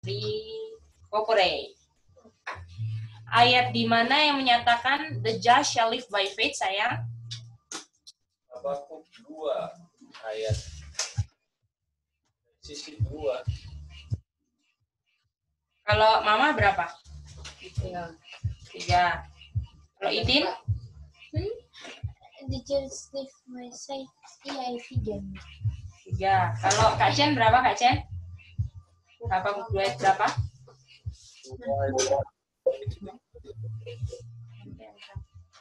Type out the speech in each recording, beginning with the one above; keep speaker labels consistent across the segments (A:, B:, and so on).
A: Di Kokore. Ayat di mana yang menyatakan the just shall live by faith, sayang?
B: Habakuk 2 ayat sisi 2.
A: Kalau Mama berapa?
C: 3.
A: 3. Kalau Itin?
D: The just live by faith. Iya, 3.
A: 3. Kalau Kak Chen berapa, Kak Chen? Habakuk 2 ayat berapa?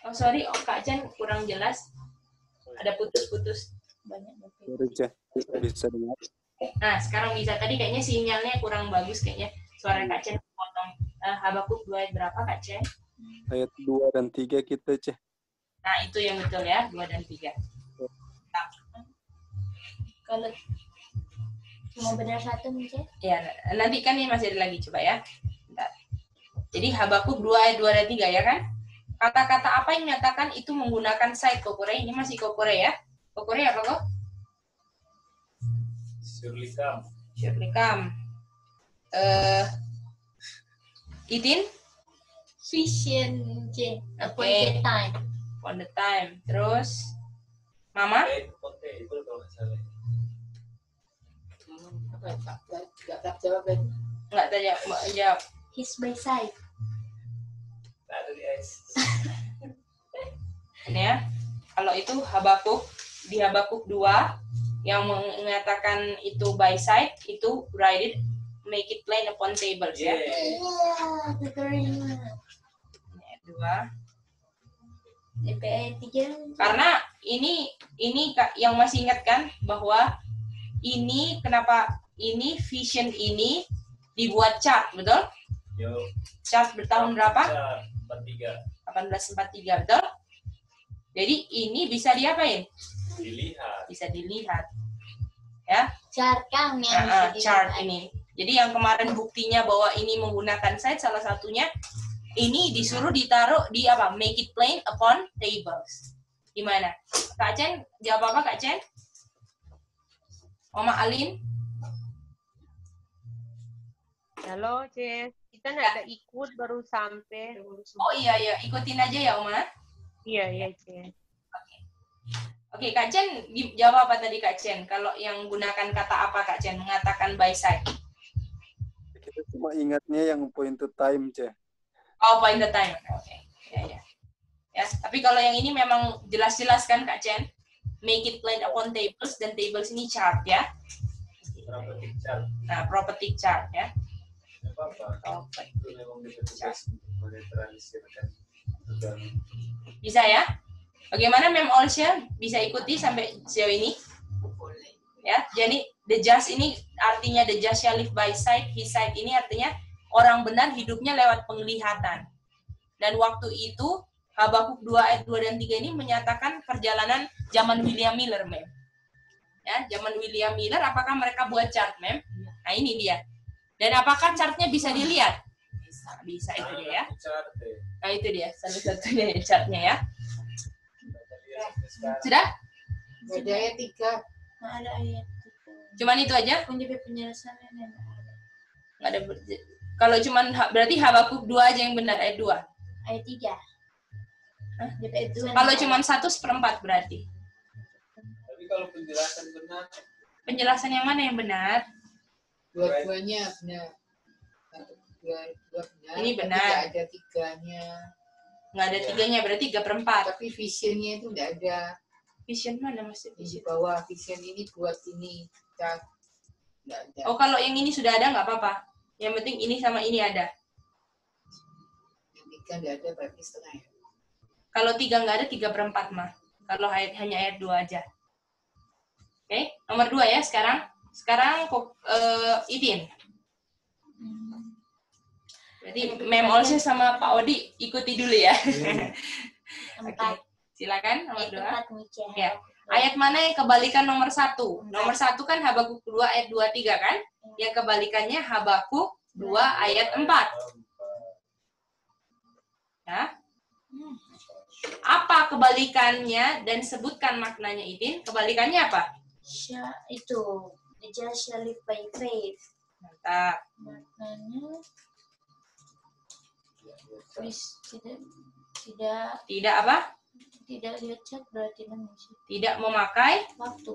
A: Oh sorry, Kak Chen kurang jelas. Ada putus-putus.
D: Banyak.
E: Bisa dengar.
A: Nah, sekarang bisa. Tadi kayaknya sinyalnya kurang bagus kayaknya. Suara Kak Chen potong. Habakuk 2 ayat berapa, Kak Chen?
E: Ayat 2 dan 3 kita, Ceh.
A: Nah, itu yang betul ya, 2 dan 3. Nah,
D: Kalau cuma benar satu nih, Cek?
A: ya, nanti kan ini masih ada lagi, coba ya. Bentar. Jadi Habakuk 2 ayat 2 dan 3 ya kan? Kata-kata apa yang menyatakan itu menggunakan side Kokore? Ini masih Kokore ya. Kokore apa kok?
B: Surely come.
A: Surely come. Itin?
D: Vision, Cek.
A: Oke.
D: Appointed time.
A: On the time. Terus Mama?
B: Oke, itu kalau nggak salah.
C: Apa ya? Nggak tak jawaban.
A: Enggak tanya, jawab.
D: His by side.
B: Nggak ada di S.
A: Ini ya. Kalau itu Habakuk, di Habakuk 2 yang mengatakan itu by side, itu write it, make it plain upon tables ya.
D: Iya, terima.
A: Ini 2.
D: DPR 3.
A: Karena ini yang masih ingat kan bahwa ini kenapa ini vision ini dibuat chart, betul?
B: Yo.
A: Chart bertahun berapa?
B: 43.
A: 1843, betul? Jadi ini bisa diapain?
B: Dilihat.
A: Bisa dilihat. Ya.
D: Chart kan yang bisa
A: Chart
D: dilihat.
A: ini. Jadi yang kemarin buktinya bahwa ini menggunakan site salah satunya ini disuruh ditaruh di apa? Make it plain upon tables. Gimana? Kak Chen, jawab apa Kak Chen? Mama Alin?
F: Halo, Ces. Kita nggak ada ikut, baru sampai.
A: Oh iya, ikutin aja ya Oma.
F: Iya, Ces.
A: Oke, Kak Chen, jawab apa tadi Kak Chen? Kalau yang gunakan kata apa Kak Chen? Mengatakan by side.
E: Kita cuma ingatnya yang point to time, Ceh.
A: Oh, point the time. Oke. Ya. Ya, tapi kalau yang ini memang jelas-jelas kan Kak Chen? Make it plain upon tables, dan tables ini chart ya.
B: Property chart.
A: Nah, property chart ya.
B: Apa-apa. Itu memang dipetugas menetralisirkan.
A: Bisa ya? Bagaimana Mem Olsha bisa ikuti sampai sejauh ini? Ya, jadi the just ini artinya the just shall live by sight, his sight ini artinya orang benar hidupnya lewat penglihatan. Dan waktu itu Habakuk 2 ayat 2 dan 3 ini menyatakan perjalanan zaman William Miller, Mem. Ya, zaman William Miller apakah mereka buat chart, Mem? Nah, ini dia. Dan apakah chartnya bisa dilihat? Bisa itu dia ya. Nah, itu dia salah satunya chartnya ya. Sudah?
C: Ada ayat 3.
D: Nggak ada ayat.
A: Cuman itu aja?
D: Penjelasannya
A: Nggak ada. Kalau cuman berarti Habakuk 2 aja yang benar, ayat 2.
D: Ayat 3.
A: Hah?
D: Ayat 2.
A: Kalau cuman 1/4 berarti.
B: Tapi kalau penjelasan benar,
A: Penjelasan yang mana yang benar?
C: Dua-duanya benar. Dua benar.
A: Ini benar.
C: Tapi nggak ada 3-nya.
A: Nggak ada 3-nya, berarti 3/4.
C: Tapi visionnya itu nggak ada.
A: Vision mana maksudnya?
C: Di bawah vision ini buat ini. Nggak ada.
A: Oh, kalau yang ini sudah ada nggak apa-apa. Yang penting ini sama ini ada.
C: Yang 3 nggak ada berarti setengah ya.
A: Kalau 3 nggak ada, 3/4 mah. Kalau hanya ayat 2 aja. Oke, nomor 2 ya sekarang. Sekarang Idin. Berarti Mem Olsha sama Pak Odi ikuti dulu ya. Oke, silakan nomor 2. Ya. Ayat mana yang kebalikan nomor 1? Nomor 1 kan Habakuk 2 ayat 23 kan? Yang kebalikannya Habakuk 2 ayat 4. Ya. Apa kebalikannya dan sebutkan maknanya Idin? Kebalikannya apa?
D: Itu the just shall live by faith.
A: Mantap.
D: Dan
A: Tidak apa?
D: Tidak lihat chat berarti namanya.
A: Tidak memakai
D: Waktu.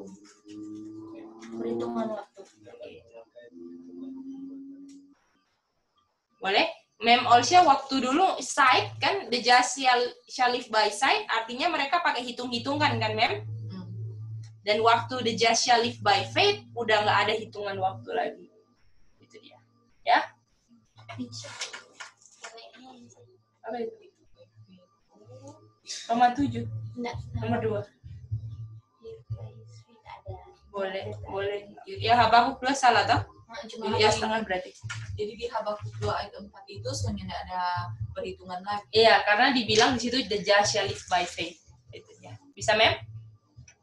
D: Perhitungan waktu.
A: Boleh? Mem also waktu dulu sight kan, the just shall live by sight, artinya mereka pakai hitung-hitungan kan Mem? Dan waktu the just shall live by faith udah nggak ada hitungan waktu lagi. Itu dia. Ya? Apa itu? Nomor 7.
D: Enggak.
A: Nomor 2.
D: Ada.
A: Boleh. Ya Habakuk plus salah toh?
C: Cuma
A: Ya setengah berarti.
C: jadi di Habakuk 2 ayat 4 itu sebenarnya tidak ada perhitungan lagi.
A: Iya, karena dibilang di situ the just shall live by faith. Itu ya. Bisa Mem?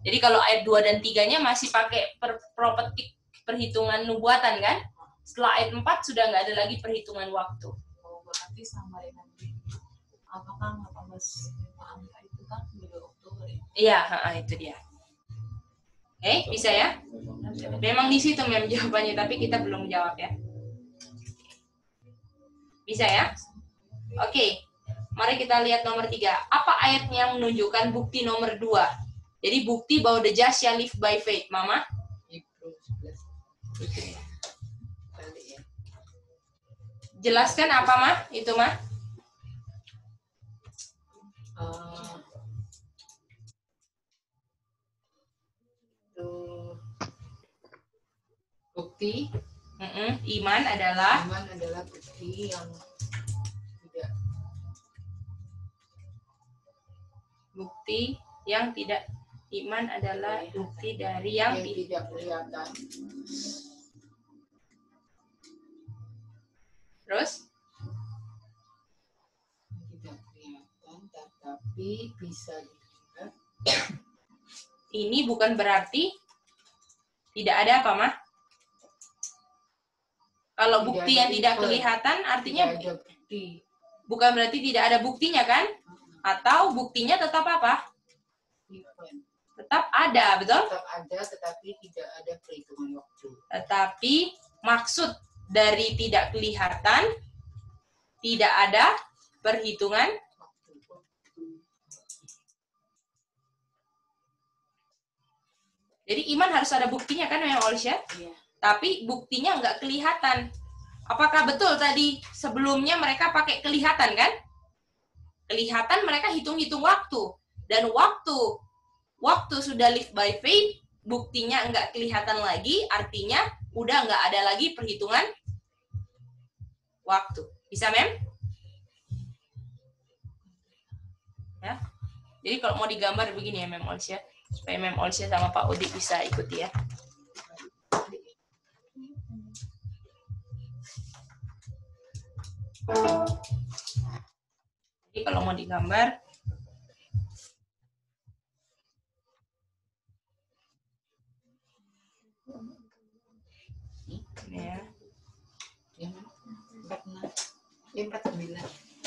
A: Jadi kalau ayat 2 dan 3-nya masih pakai propetik perhitungan nubuatan kan? Setelah ayat 4 sudah nggak ada lagi perhitungan waktu.
C: Oh, berarti sama dengan apakah 18 angka itu kan bulan Oktober ya?
A: Iya, itu dia. Bisa ya? Memang di situ Mem jawabannya, tapi kita belum jawab ya. Bisa ya? Oke. Mari kita lihat nomor 3. Apa ayat yang menunjukkan bukti nomor 2? Jadi bukti bahwa the just shall live by faith, Mama. Jelaskan apa, Mah? Itu, Mah?
C: Bukti
A: Iman adalah
C: bukti yang tidak
A: iman adalah bukti dari yang
C: tidak kelihatan.
A: Terus
C: Tidak kelihatan, tetapi bisa dilihat.
A: ini bukan berarti tidak ada apa, Mah? Kalau bukti yang tidak kelihatan artinya
C: Tidak ada bukti.
A: bukan berarti tidak ada buktinya kan? Atau buktinya tetap apa? Tetap ada, betul?
C: Tetap ada, tetapi tidak ada perhitungan waktu.
A: Tetapi maksud dari tidak kelihatan, tidak ada perhitungan. Jadi iman harus ada buktinya kan, Mem Olsya?
C: Iya.
A: Tapi buktinya nggak kelihatan. Apakah betul tadi sebelumnya mereka pakai kelihatan kan? Kelihatan mereka hitung-hitung waktu. Dan waktu sudah live by faith, buktinya nggak kelihatan lagi, artinya udah nggak ada lagi perhitungan waktu. Bisa, Mem? Ya. Jadi kalau mau digambar begini ya, Mem Olsya. Supaya Mem Olsya sama Pak Udi bisa ikuti ya. Jadi kalau mau digambar, ini ya.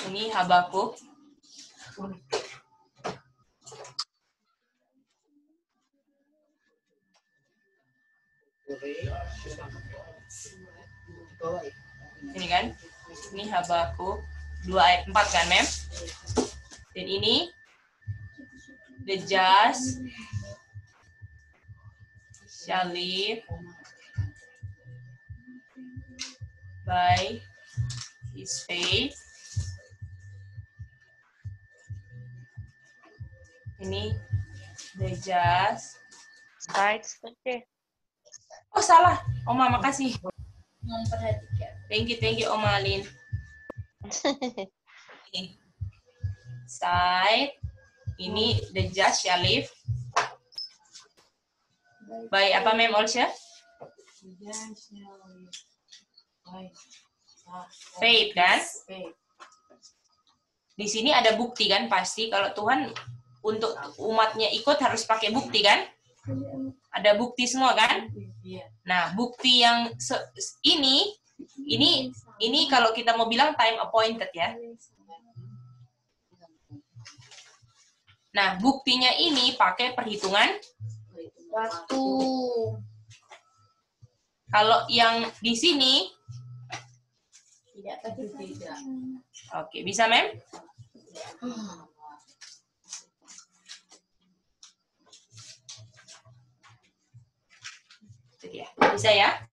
A: Ini Habakuk. Ini kan, ini Habakuk 2 ayat 4 kan, Mem? Dan ini the just shall live by his faith. Ini the just.
F: Right, oke.
A: Oh salah, Oma makasih.
D: Memperhatikan.
A: Thank you Oma Alin. Side. Ini the just shall live by apa, Mem Olsya? Faith kan? Di sini ada bukti kan pasti. Kalau Tuhan untuk umatnya ikut harus pakai bukti kan? Ada bukti semua kan? Nah, bukti yang ini kalau kita mau bilang time appointed ya. Nah, buktinya ini pakai perhitungan
D: Waktu.
A: Kalau yang di sini
D: Tidak pakai
C: Tidak.
A: Oke, bisa Mem? Itu dia. Bisa ya?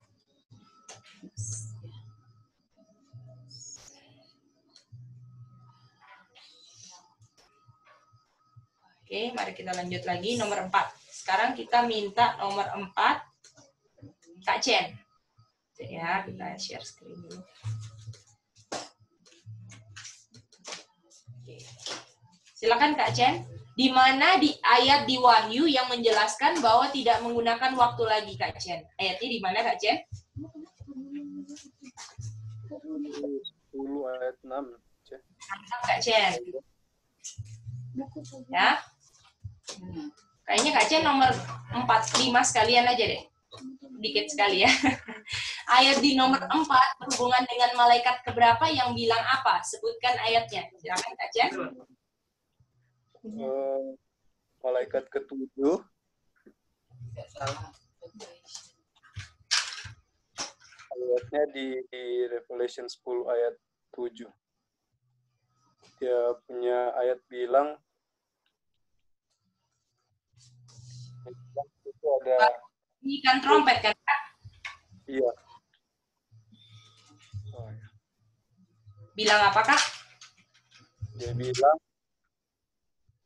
A: Oke, mari kita lanjut lagi nomor 4. Sekarang kita minta nomor 4 Kak Chen. Ya, kita share screen dulu. Oke. Silakan Kak Chen. Di mana di ayat di Wahyu yang menjelaskan bahwa tidak menggunakan waktu lagi Kak Chen? Ayatnya di mana Kak Chen?
E: 10 ayat 6.
A: Mantap Kak Chen. Ya. Kayaknya Kak Chen nomor 4, 5 sekalian aja deh. Dikit sekali ya. Ayat di nomor 4 berhubungan dengan malaikat keberapa yang bilang apa? Sebutkan ayatnya. Silakan Kak Chen.
E: Malaikat ke-7.
C: Tidak salah.
E: Ayatnya di Revelation 10 ayat 7. Dia punya ayat bilang itu ada
A: Bunyikan trompet kan Kak?
E: iya. Oh, ya.
A: Bilang apa Kak?
E: Dia bilang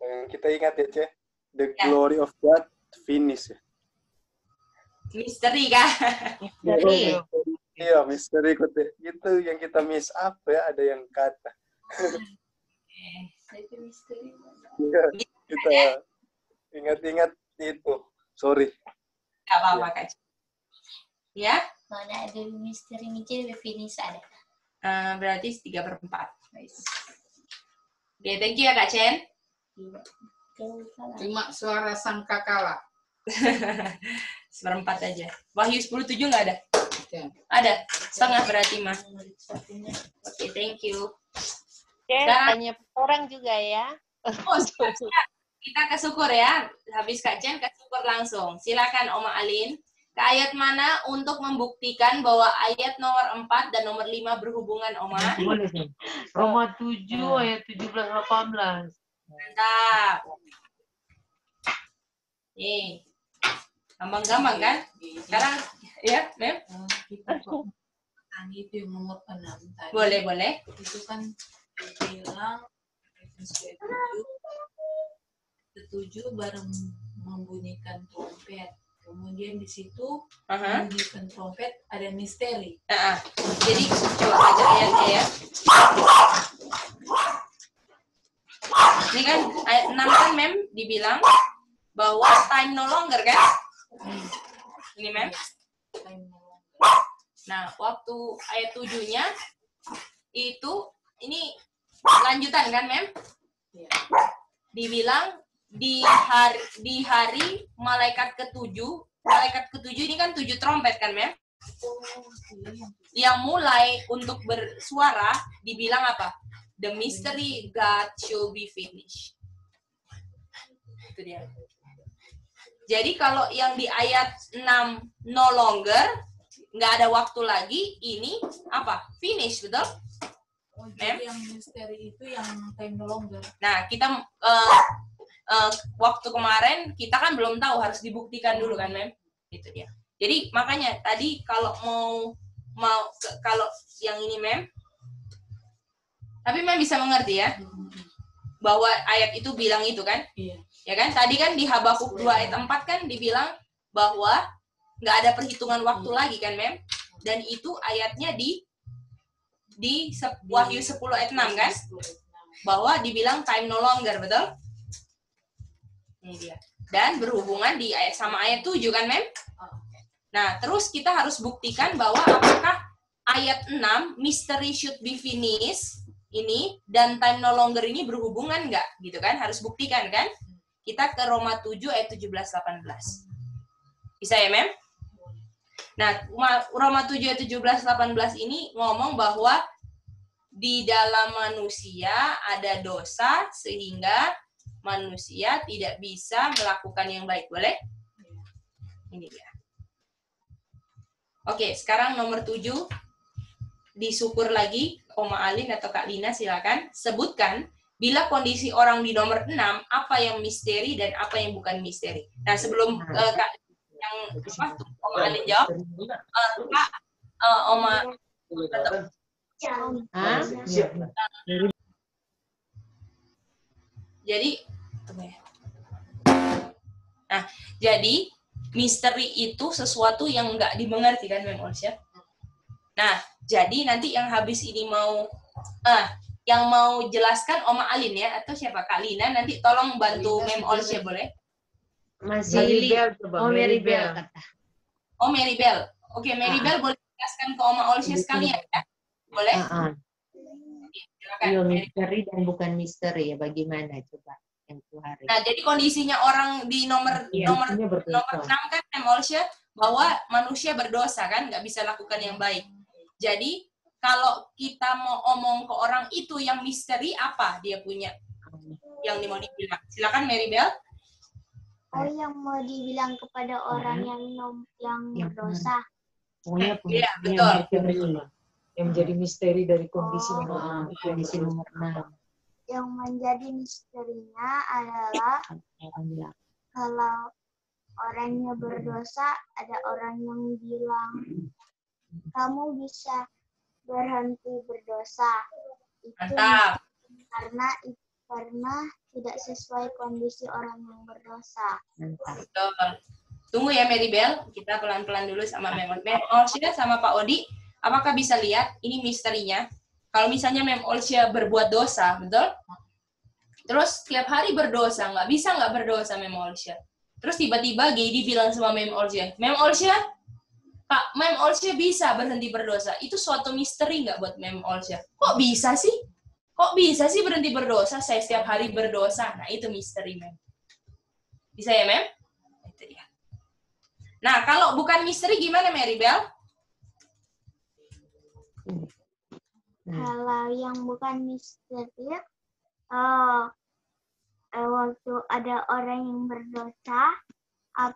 E: yang kita ingat ya, Ceh, the
A: Ya.
E: glory of God finish ya.
A: Misteri Kak?
F: Dari
E: Iya, misteri kok teh. Itu yang kita miss apa ya, ada yang kata.
D: Itu misteri.
E: Iya, kita ingat-ingat itu. Sorry.
A: Gak apa-apa Kak Chen. Ya?
D: Mana ada misteri micir finish ada.
A: Berarti 3/4. Oke, thank you ya Kak Chen.
D: Tidak. Kalau salah.
C: Cuma suara sangkakala.
A: 1/4 aja. Wahyu 10:7 nggak ada?
C: Ya.
A: Ada. Setengah berarti mah.
D: Satunya.
A: Oke, thank you.
F: Oke,
A: Nah.
F: tanya orang juga ya.
A: Oh, siap. Kita ke syukur ya. Habis Kak Chen ke syukur langsung. Silakan Oma Alin. Ke ayat mana untuk membuktikan bahwa ayat nomor 4 dan nomor 5 berhubungan, Oma?
G: Boleh sih. Roma 7 ayat 17-18.
A: Mantap. Nih. Gampang-gampang kan? Sekarang, ya, Mem?
C: Tadi itu yang nomor 6 tadi.
A: Boleh, boleh.
C: Itu kan bilang ketujuh baru membunyikan trompet. Kemudian di situ
A: Aha.
C: membunyikan trompet ada misteri.
A: Jadi, coba baca ayatnya ya. Ini kan ayat 6 kan, Mem, dibilang bahwa time no longer kan? Ini, Mem. Nah, waktu ayat 7-nya itu, ini lanjutan kan, Mem?
C: Iya.
A: Dibilang di hari malaikat ketujuh ini kan 7 trompet kan, Mem? Yang mulai untuk bersuara dibilang apa? The mystery God shall be finished. Itu dia. Jadi kalau yang di ayat 6 no longer, nggak ada waktu lagi, ini apa? Finish, betul?
C: Oh, jadi yang misteri itu yang time no longer.
A: Nah, kita waktu kemarin kita kan belum tahu, harus dibuktikan dulu kan, Mem? Itu dia. Jadi makanya tadi kalau kalau yang ini, Mem, tapi Mem bisa mengerti ya bahwa ayat itu bilang itu kan?
C: Iya.
A: Ya kan? Tadi kan di Habakuk 2 ayat 4 kan dibilang bahwa nggak ada perhitungan waktu lagi kan, Mem? Dan itu ayatnya di Wahyu 10 ayat 6 kan? Bahwa dibilang time no longer, betul? Ini dia. Dan berhubungan di ayat sama ayat 7 kan, Mem? Nah, terus kita harus buktikan bahwa apakah ayat 6 mystery should be finished ini dan time no longer ini berhubungan nggak, gitu kan? Harus buktikan kan? Kita ke Roma 7 ayat 17-18. Bisa ya, Mem? Nah, Roma 7 ayat 17-18 ini ngomong bahwa di dalam manusia ada dosa sehingga manusia tidak bisa melakukan yang baik. Boleh? Ini dia. Oke, sekarang nomor 7. disyukur lagi, Oma Alin atau Kak Lina silakan sebutkan bila kondisi orang di nomor 6 apa yang misteri dan apa yang bukan misteri. Nah sebelum Kak yang Oma Alin jawab, Kak Oma atau jadi misteri itu sesuatu yang nggak dimengerti kan Mem Olsya. Nah, jadi nanti yang habis ini yang mau jelaskan Oma Alin ya, atau siapa Kak Lina, nanti tolong bantu Mem Olsya boleh?
G: Masih
F: Maribel kata.
A: Oh, Maribel. Oke, Maribel boleh jelaskan ke Oma Olsya sekalian ya? Boleh? Silakan.
G: Iya, misteri dan bukan misteri ya, bagaimana coba yang hari.
A: Nah, jadi kondisinya orang di nomor 6 kan Mem Olsya, bahwa manusia berdosa kan, nggak bisa lakukan yang baik. Jadi kalau kita mau omong ke orang itu yang misteri apa dia punya yang mau dibilang. Silakan Maribel.
H: Oh, yang mau dibilang kepada orang yang berdosa.
A: Iya, betul.
I: Yang menjadi misteri dari kondisi
G: nomor 6.
H: Yang menjadi misterinya adalah kalau orangnya berdosa, ada orang yang bilang kamu bisa berhenti berdosa. Itu
A: Mantap.
H: karena tidak sesuai kondisi orang yang berdosa.
A: Betul. Tunggu ya Maribel, kita pelan-pelan dulu sama Mem Olsya sama Pak Odi. Apakah bisa lihat ini misterinya? Kalau misalnya Mem Olsya berbuat dosa, betul? Terus tiap hari berdosa, nggak berdosa Mem Olsya. Terus tiba-tiba Gedi bilang sama Mem Olsya, Mem Olsya, Kak, Mem Olsya bisa berhenti berdosa. Itu suatu misteri nggak buat Mem Olsya? Kok bisa sih? Kok bisa sih berhenti berdosa? Saya setiap hari berdosa. Nah, itu misteri, Mem. Bisa ya, Mem? Itu dia. Nah, kalau bukan misteri gimana, Maribel?
H: Kalau yang bukan misteri, waktu ada orang yang berdosa,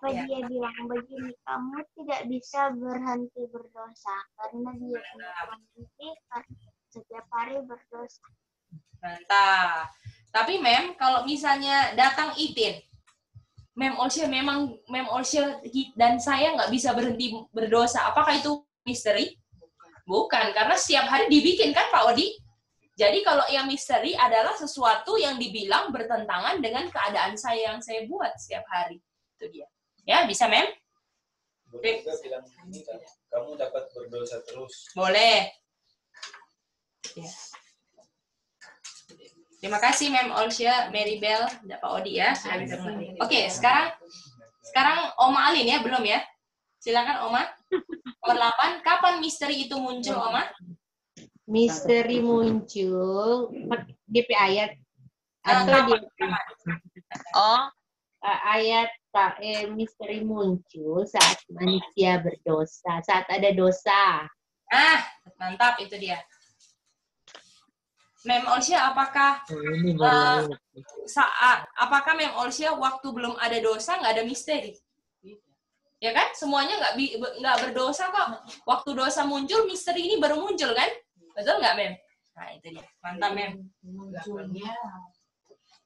H: dia bilang begini, kamu tidak bisa berhenti berdosa karena dia punya kondisi setiap hari berdosa.
A: Mantap. Tapi Mem, kalau misalnya datang Itin, Mem Olsya dan saya nggak bisa berhenti berdosa, apakah itu misteri? Bukan, karena setiap hari dibikin kan Pak Odi? Jadi kalau yang misteri adalah sesuatu yang dibilang bertentangan dengan keadaan saya yang saya buat setiap hari. Itu dia. Ya, bisa Mem?
B: Boleh juga bilang ini kan, kamu dapat berdosa terus.
A: Boleh. Ya. Terima kasih Mem Olsya, Maribel, dan Pak Odi ya. Oke, sekarang Oma Alin ya, belum ya? Silakan Oma. Nomor 8, kapan misteri itu muncul, Oma?
G: Misteri muncul DP ayat atau ayat misteri muncul saat manusia berdosa, saat ada dosa.
A: Mantap, itu dia. Mem Olsya, apakah Mem Olsya waktu belum ada dosa nggak ada misteri? Ya kan? Semuanya nggak berdosa kok. Waktu dosa muncul, misteri ini baru muncul kan? Betul nggak, Mem? Nah, itu dia. Mantap, Mem.
C: Munculnya,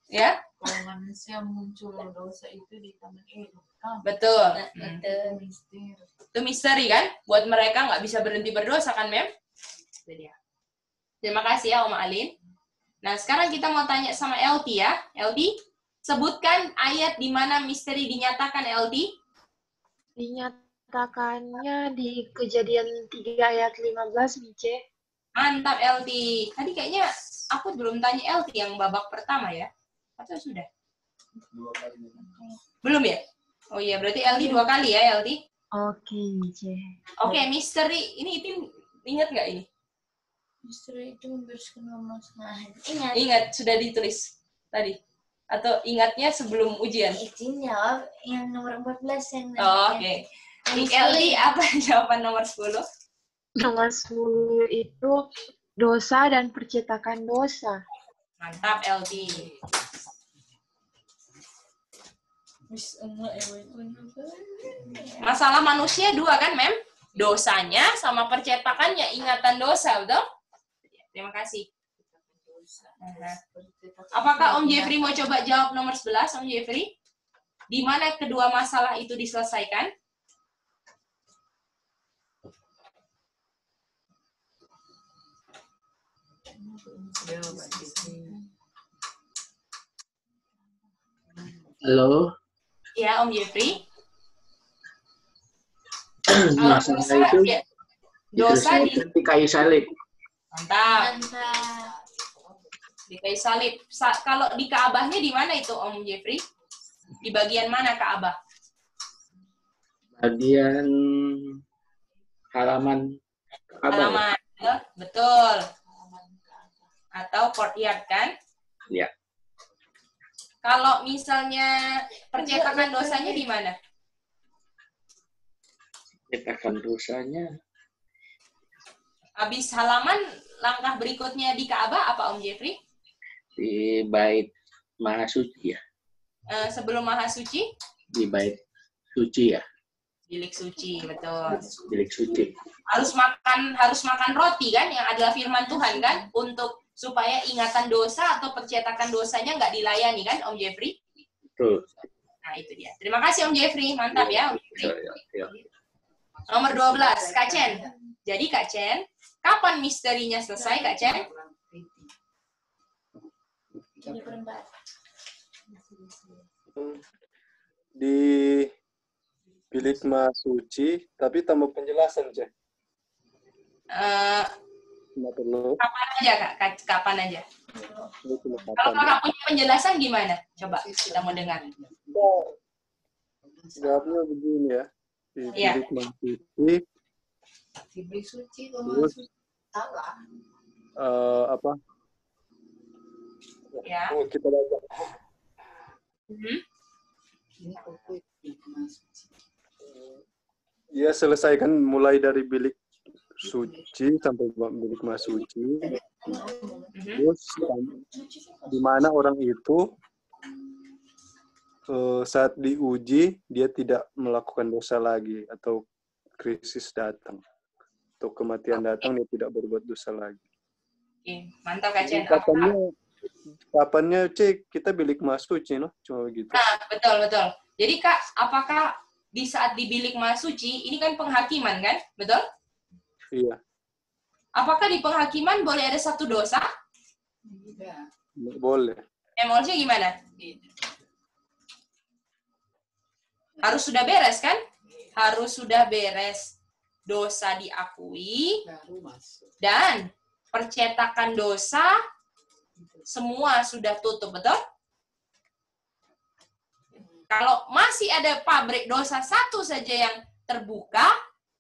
A: ya?
C: Kalau manusia muncul dosa itu di Taman Eden.
A: Betul.
C: Misteri.
A: Itu misteri kan? Buat mereka nggak bisa berhenti berdosa kan, Mem? Itu dia. Terima kasih ya, Oma Alin. Nah, sekarang kita mau tanya sama LT ya. LT, sebutkan ayat di mana misteri dinyatakan, LT.
F: Dinyatakannya di Kejadian 3 ayat 15, Mice.
A: Mantap, LT. Tadi kayaknya aku belum tanya LT yang babak pertama ya? Atau sudah?
B: 2 kali.
A: Belum ya? Oh iya, berarti LT 2 kali ya, LT?
F: Oke, Mice.
A: Oke, misteri. Ini ingat nggak ini?
D: Misteri itu membersihkan nomor.
A: Ingat, sudah ditulis tadi. Atau ingatnya sebelum ujian?
D: Itu jawab yang nomor 14 yang
A: Oke. LT, apa jawaban nomor 10?
F: Nomor 10 itu dosa dan percetakan dosa.
A: Mantap, LT. Masalah manusia 2 kan, Mem? dosanya sama percetakannya ingatan dosa, betul? Terima kasih. Apakah Om Jeffrey mau coba jawab nomor 11, Om Jeffrey? Di mana kedua masalah itu diselesaikan?
J: Halo.
A: Ya, Om Jeffrey. Kalau
J: Masalah itu
A: dosa
J: di kayu salib.
A: Mantap. Di kayu salib. Kalau di Ka'bahnya di mana itu, Om Jeffrey? Di bagian mana Ka'bah?
J: Bagian halaman Ka'bah.
A: Halaman, betul. Atau courtyard kan?
J: Ya.
A: Kalau misalnya percetakan dosanya di mana?
J: Percetakan dosanya.
A: Habis halaman, langkah berikutnya di Ka'bah apa, Om Jeffrey?
J: Di bait Maha Suci ya.
A: Sebelum Maha Suci?
J: Di bait suci ya.
A: Bilik suci, betul.
J: Bilik suci.
A: Harus makan roti kan, yang adalah firman Tuhan kan, untuk supaya ingatan dosa atau percetakan dosanya nggak dilayani kan, Om Jeffrey?
J: Betul.
A: Nah, itu dia. Terima kasih, Om Jeffrey. Mantap ya, Om Jeffrey.
J: Ya.
A: Nomor 12, Kak Chen. Jadi, Kak Chen, kapan misterinya selesai, Kak Chen?
E: Di bilik Maha Suci, tapi tambah penjelasan, Cek. Nggak perlu.
A: Kapan aja, Kak? Kapan aja?
E: Ini cuma
A: Kalau
E: kapan.
A: Kakak punya penjelasan gimana? Coba, kita mau dengar.
E: Jawabnya begini ya. Di
A: Iya.
E: bilik Maha Suci,
C: Di bilik suci,
E: terus apa?
A: Ya.
E: Oh, kita baca. Dia selesaikan mulai dari bilik suci sampai bilik Maha Suci. Terus di mana orang itu saat diuji dia tidak melakukan dosa lagi atau krisis datang atau kematian datang dia tidak berbuat dosa lagi.
A: Oke, mantap Kak Chen.
E: Kapannya cek kita bilik Maha Suci, no? Cuma gitu.
A: Nah, betul. Jadi Kak, apakah di saat di bilik Maha Suci, ini kan penghakiman kan? Betul?
E: Iya.
A: Apakah di penghakiman boleh ada satu dosa?
E: Boleh.
A: Emosinya gimana? Harus sudah beres kan? Harus sudah beres. Dosa diakui. Dan percetakan dosa semua sudah tutup, betul? Kalau masih ada pabrik dosa satu saja yang terbuka,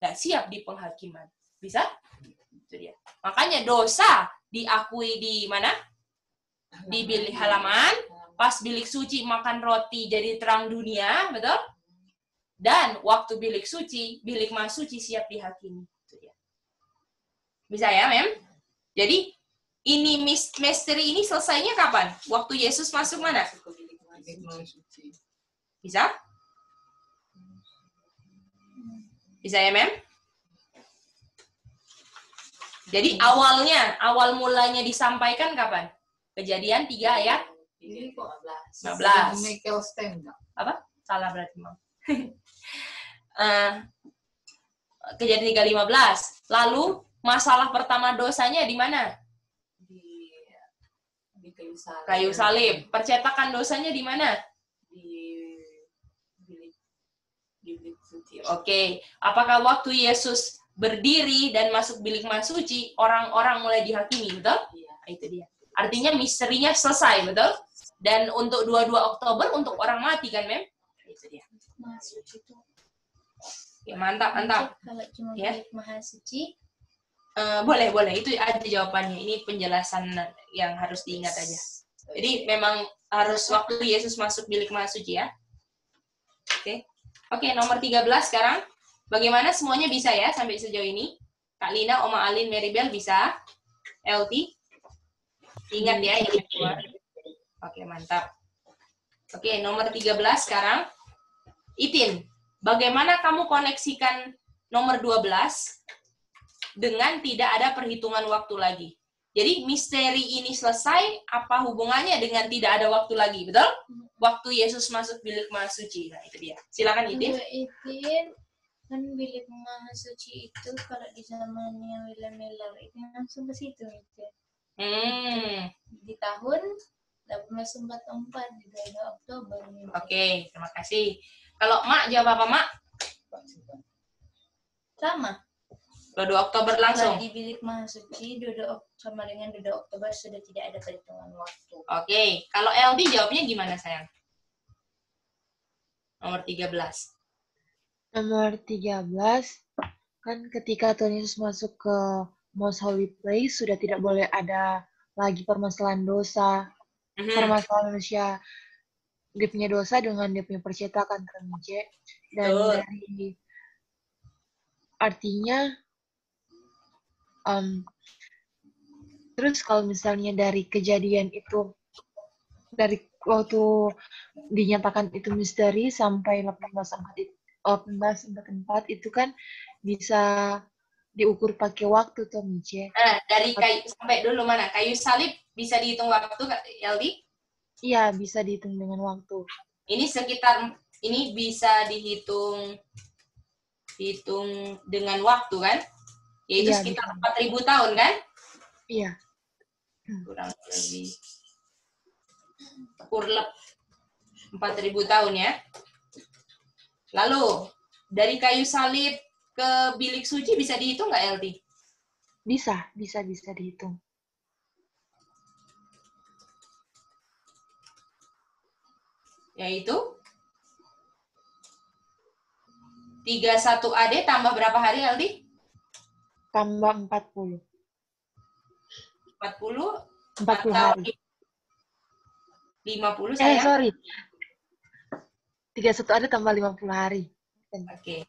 A: nggak siap di penghakiman. Bisa? Itu dia. Makanya dosa diakui di mana? Di bilik halaman. Pas bilik suci makan roti jadi terang dunia, betul? Dan waktu bilik suci, bilik Maha Suci siap dihakimi. Itu dia. Bisa ya, Mem? Jadi, ini misteri ini selesainya kapan? Waktu Yesus masuk mana? Bisa? Bisa ya, Mem? Jadi awal mulanya disampaikan kapan? Kejadian 3 ayat 15.
C: Michael Stem.
A: Apa? Salah berarti, Mam. Kejadian 3:15. Lalu masalah pertama dosanya di mana?
C: Di kayu salib.
A: Kayu salib. Percetakan dosanya di mana?
C: Di bilik suci.
A: Oke. Apakah waktu Yesus berdiri dan masuk bilik Maha Suci, orang-orang mulai dihakimi, betul?
C: Iya.
A: Itu dia. Artinya misterinya selesai, betul? Dan untuk 22 Oktober untuk orang mati kan, Mem? Itu dia.
D: Maha Suci itu.
A: Ya, mantap.
D: Kalau cuma
A: Ya.
D: bilik Maha Suci,
A: Boleh. Itu ada jawabannya. Ini penjelasan yang harus diingat aja. Jadi memang harus waktu Yesus masuk bilik Maha Suci ya. Oke, nomor 13 sekarang. Bagaimana semuanya bisa ya sampai sejauh ini? Kak Lina, Oma Alin, Maribel bisa? LT? Ingat ya ini semua. Oke, mantap. Oke, nomor 13 sekarang. Itin, bagaimana kamu koneksikan nomor 12 dengan tidak ada perhitungan waktu lagi. Jadi misteri ini selesai, apa hubungannya dengan tidak ada waktu lagi, betul? Waktu Yesus masuk bilik maha suci. Nah, itu dia. Silakan Itin.
D: Itin, kan bilik maha suci itu kalau di zamannya William Miller itu langsung ke situ Itin. Di tahun 1844 di 2 Oktober.
A: Oke, terima kasih. Kalau Mak jawab apa, Mak?
D: Sama.
A: 2 Oktober langsung.
D: Di bilik maha suci sama dengan 2 Oktober sudah tidak ada perhitungan waktu.
A: Oke, kalau LD jawabnya gimana sayang? Nomor 13.
K: Nomor 13, kan ketika Tuhan Yesus masuk ke Most Holy Place, sudah tidak boleh ada lagi permasalahan dosa, permasalahan manusia. Dia punya dosa dengan dia punya percetakan, kan, C. Dan dari artinya, terus kalau misalnya dari kejadian itu, dari waktu dinyatakan itu misteri sampai 1844 itu kan bisa diukur pakai waktu tuh Mice.
A: Dari kayu sampai dulu mana? Kayu salib bisa dihitung waktu, Yaldi?
K: Iya, bisa dihitung dengan waktu.
A: Ini sekitar, ini bisa dihitung dengan waktu kan? Yaitu sekitar 4.000 tahun kan?
K: Iya.
A: Kurang lebih. Kurlep 4.000 tahun ya. Lalu, dari kayu salib ke bilik suci bisa dihitung nggak, LT?
K: Bisa dihitung.
A: Yaitu 31 AD tambah berapa hari, LT?
K: Tambah 40.
A: 40
K: hari.
A: 50 saya.
K: Sorry. 31 AD tambah 50 hari.
A: Oke.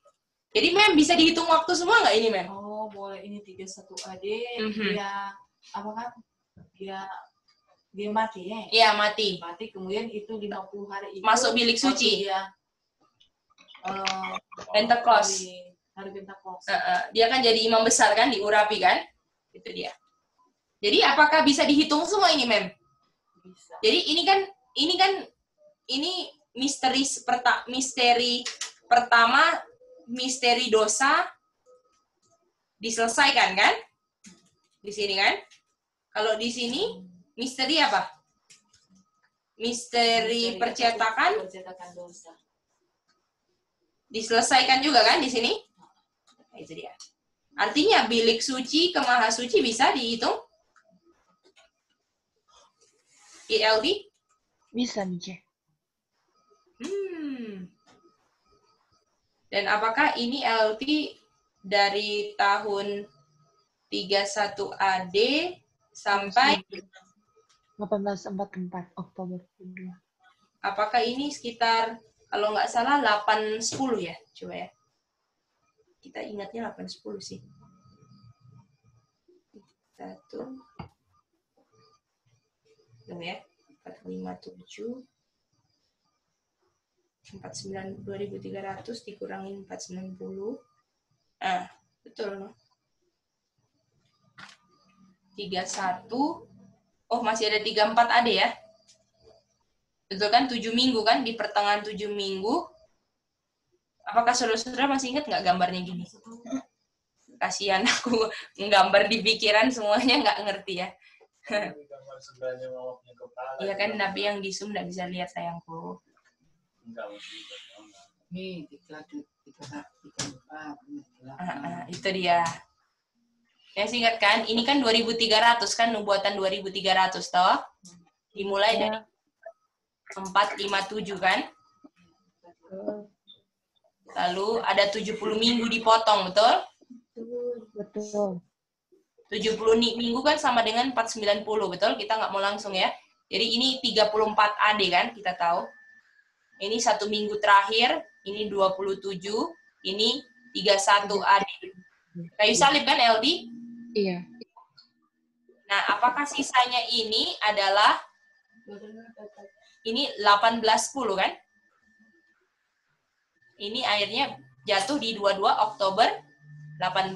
A: Jadi Mem bisa dihitung waktu semua nggak ini, Mem?
C: Oh, boleh. Ini 31 AD, dia apa kan? Dia mati ya?
A: Iya, mati.
C: Mati, kemudian itu 50 hari itu
A: masuk bilik suci.
C: Dia
A: Pentecost.
C: Hari Pentecost.
A: Dia kan jadi imam besar kan, diurapi kan? Itu dia. Jadi apakah bisa dihitung semua ini, Mem?
C: Bisa.
A: Jadi ini misteri pertama, misteri dosa diselesaikan kan? Di sini kan? Kalau di sini misteri apa? Misteri percetakan
C: dosa.
A: Diselesaikan juga kan di sini? Nah, itu dia. Artinya bilik suci ke maha suci bisa dihitung? ILD?
K: Bisa, Mice.
A: Dan apakah ini LT dari tahun 31 AD sampai
K: 1844 Oktober 2.
A: Apakah ini sekitar, kalau nggak salah 8-10 ya? Coba ya. Kita ingatnya 8-10 sih. 1 ya, 457 2.300 dikurangin 490. Betul no? 31. Oh, masih ada 34 AD ya? Betul kan? 7 minggu kan? Di pertengahan 7 minggu. Apakah saudara-saudara masih ingat nggak gambarnya gini? Kasihan aku nggambar di pikiran semuanya nggak ngerti ya. Iya kan, Nabi yang di Zoom nggak bisa lihat sayangku.
C: Nih,
A: itu dia. Ya singkat kan, ini kan 2.300 kan, nubuatan 2.300 toh. Dimulai dari 457 kan. Lalu ada 70 minggu dipotong, betul?
K: Betul.
A: 70 minggu kan sama dengan 490, betul? Kita nggak mau langsung ya. Jadi ini 34 AD kan, kita tahu. Ini 1 minggu terakhir, ini 27, ini 31 AD. Kayu salib kan, LD?
K: Iya.
A: Nah, apakah sisanya ini adalah, ini 1810 kan? Ini akhirnya jatuh di 22 Oktober 18.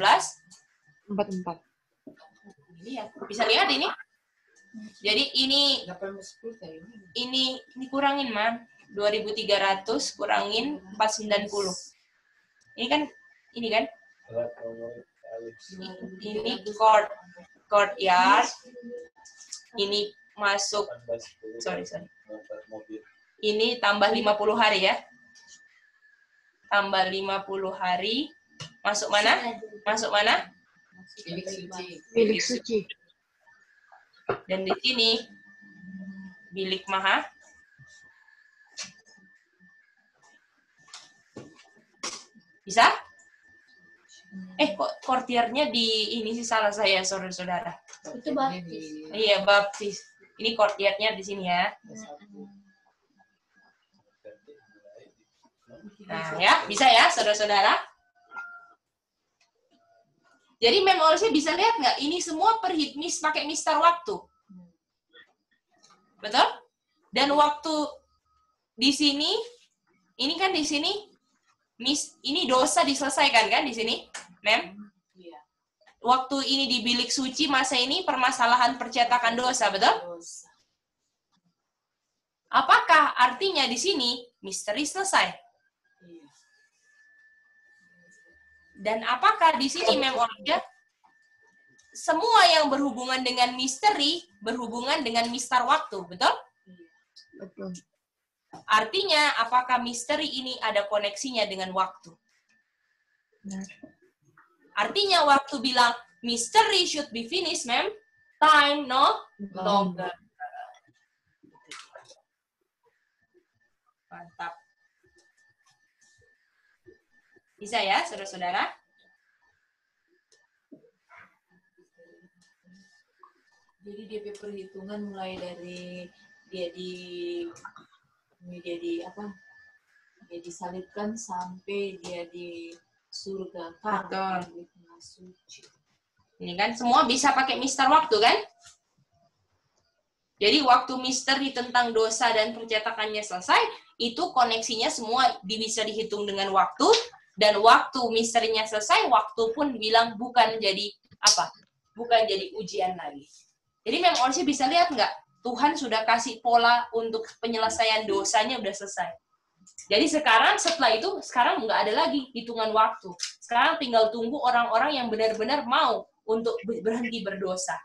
K: 44.
A: Ini ya, bisa lihat ini. Jadi ini kurangin, Man. 2.300 kurangin 490. Ini kan ini courtyard. Ini masuk, sorry. Ini tambah 50 hari ya. Tambah 50 hari. Masuk mana? Masuk mana?
K: Bilik suci.
A: Dan di sini bilik maha. Bisa? Kok courtyardnya di ini sih, salah saya, saudara-saudara.
D: Itu baptis.
A: Iya, baptis. Ini courtyardnya di sini ya. Nah ya, bisa ya saudara-saudara. Jadi Mem Olsya bisa lihat nggak? Ini semua pakai mistar waktu. Betul? Dan waktu di sini, ini kan di sini, ini dosa diselesaikan kan di sini, Mem?
C: Iya.
A: Waktu ini di bilik suci masa ini permasalahan percetakan dosa, betul? Apakah artinya di sini misteri selesai? Dan apakah di sini Mem Olsya semua yang berhubungan dengan misteri berhubungan dengan mistar waktu, betul?
K: Betul.
A: Artinya apakah misteri ini ada koneksinya dengan waktu?
K: Benar.
A: Artinya waktu bilang mystery should be finished, Mem, time no longer. Mantap. Bisa ya, saudara-saudara?
C: Jadi dia perhitungan mulai dari dia disalibkan sampai dia di surga.
A: Betul. Ini kan semua bisa pakai mistar waktu kan? Jadi waktu misteri tentang dosa dan percetakannya selesai, itu koneksinya semua bisa dihitung dengan waktu. Dan waktu misterinya selesai, waktu pun bilang bukan jadi apa? Bukan jadi ujian lagi. Jadi Mem Olsya bisa lihat nggak? Tuhan sudah kasih pola untuk penyelesaian dosanya udah selesai. Jadi setelah itu, sekarang nggak ada lagi hitungan waktu. Sekarang tinggal tunggu orang-orang yang benar-benar mau untuk berhenti berdosa.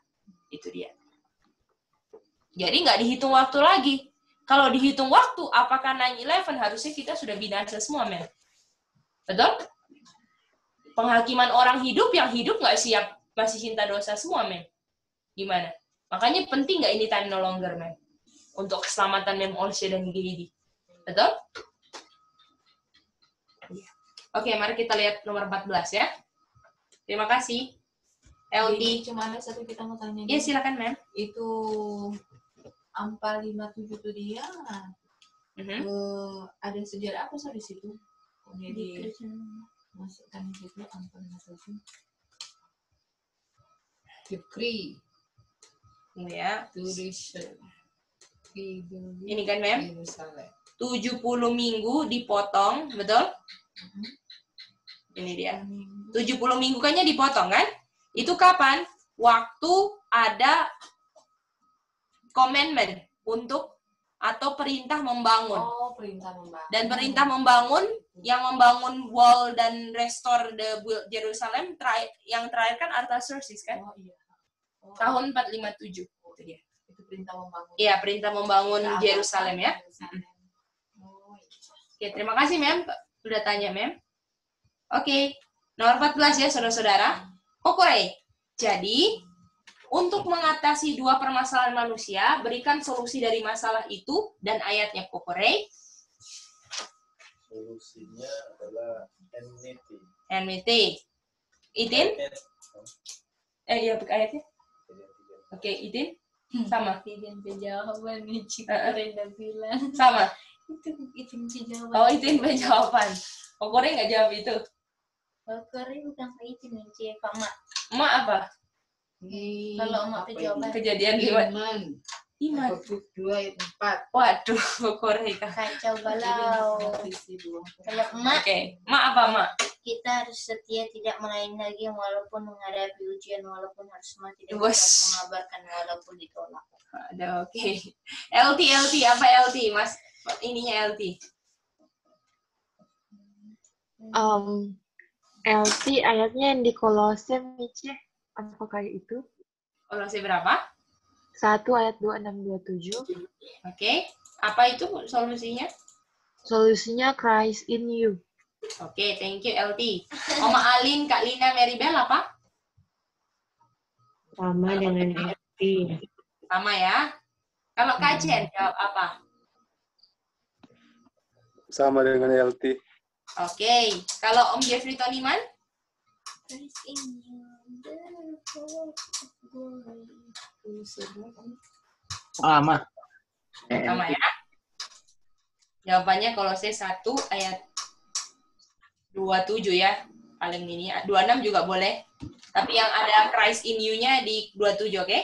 A: Itu dia. Jadi nggak dihitung waktu lagi. Kalau dihitung waktu, apakah 9/11 harusnya kita sudah binasa semua, Mem? Betul? Penghakiman orang hidup yang hidup nggak siap, masih cinta dosa semua, Mem. Gimana? Makanya penting nggak ini time no longer, Mem? Untuk keselamatan Mem Olsya dan Gedi. Betul? Oke, mari kita lihat nomor 14 ya. Terima kasih. LD.
C: Cuma ada satu kita mau tanya.
A: Iya, silakan, Mem.
C: Itu angka 57 itu dia. Ada sejarah apa di situ? Jadi masukkan di situ angka 57. Decree.
A: Ya. Ini kan, Mem? 70 minggu dipotong, betul? Ini dia. 70 minggu kannya dipotong, kan? Itu kapan? Waktu ada commandment untuk atau perintah membangun.
C: Oh, perintah membangun.
A: Dan perintah membangun, yang membangun wall dan restore the Jerusalem, yang terakhir kan Artaxerxes kan?
C: Oh, iya. Oh.
A: Tahun 457. Itu dia.
C: Itu perintah membangun.
A: Iya, perintah membangun Jerusalem ya. Oke, terima kasih, Mem. Udah tanya, Mem. Oke, nomor 14 ya, saudara-saudara. Kokore. Jadi, untuk mengatasi dua permasalahan manusia, berikan solusi dari masalah itu dan ayatnya, Kokore.
B: Solusinya adalah enmity.
A: Enmity. Itin? Iya, ayatnya. Oke, Itin? Sama.
D: Tidak jawaban nih, Renda bilang.
A: Sama.
D: Itu jawaban.
A: Oh, Itin jawaban. Kokore nggak jawab itu.
D: Kokore bukan Pak Itin, Cie, Pak Mak.
A: Emak apa?
D: Kalau emak itu jawaban.
A: Kejadian lewat. Iman.
C: 2 ayat 4.
A: Waduh, Korea.
D: Kacau balau. Kalau emak,
A: Mak apa mak?
D: kita harus setia tidak melayani lagi walaupun menghadapi ujian, walaupun harus mati dan
A: Wes.
D: tetap mengabarkan walaupun ditolak.
A: Ada oke. LT apa LT Mas? Ininya LT.
K: LT ayatnya yang di Kolose, Mice. Apakah itu?
A: Kolose berapa?
K: 1 ayat 26-27.
A: Oke. Apa itu solusinya?
K: Solusinya Christ in you.
A: Oke, thank you LT. Oma Alin, Kak Lina, Maribel apa?
I: Sama dengan LT.
A: Sama ya. Kalau Kak Jen jawab apa?
E: Sama dengan LT.
A: Oke. Kalau Om Jeffrey Toniman?
D: Christ in you, the hope of glory.
J: Sama.
A: Sama ya. Jawabannya Kolose 1 ayat 27 ya. Paling ini 26 juga boleh. Tapi yang ada Christ in you-nya di 27, oke?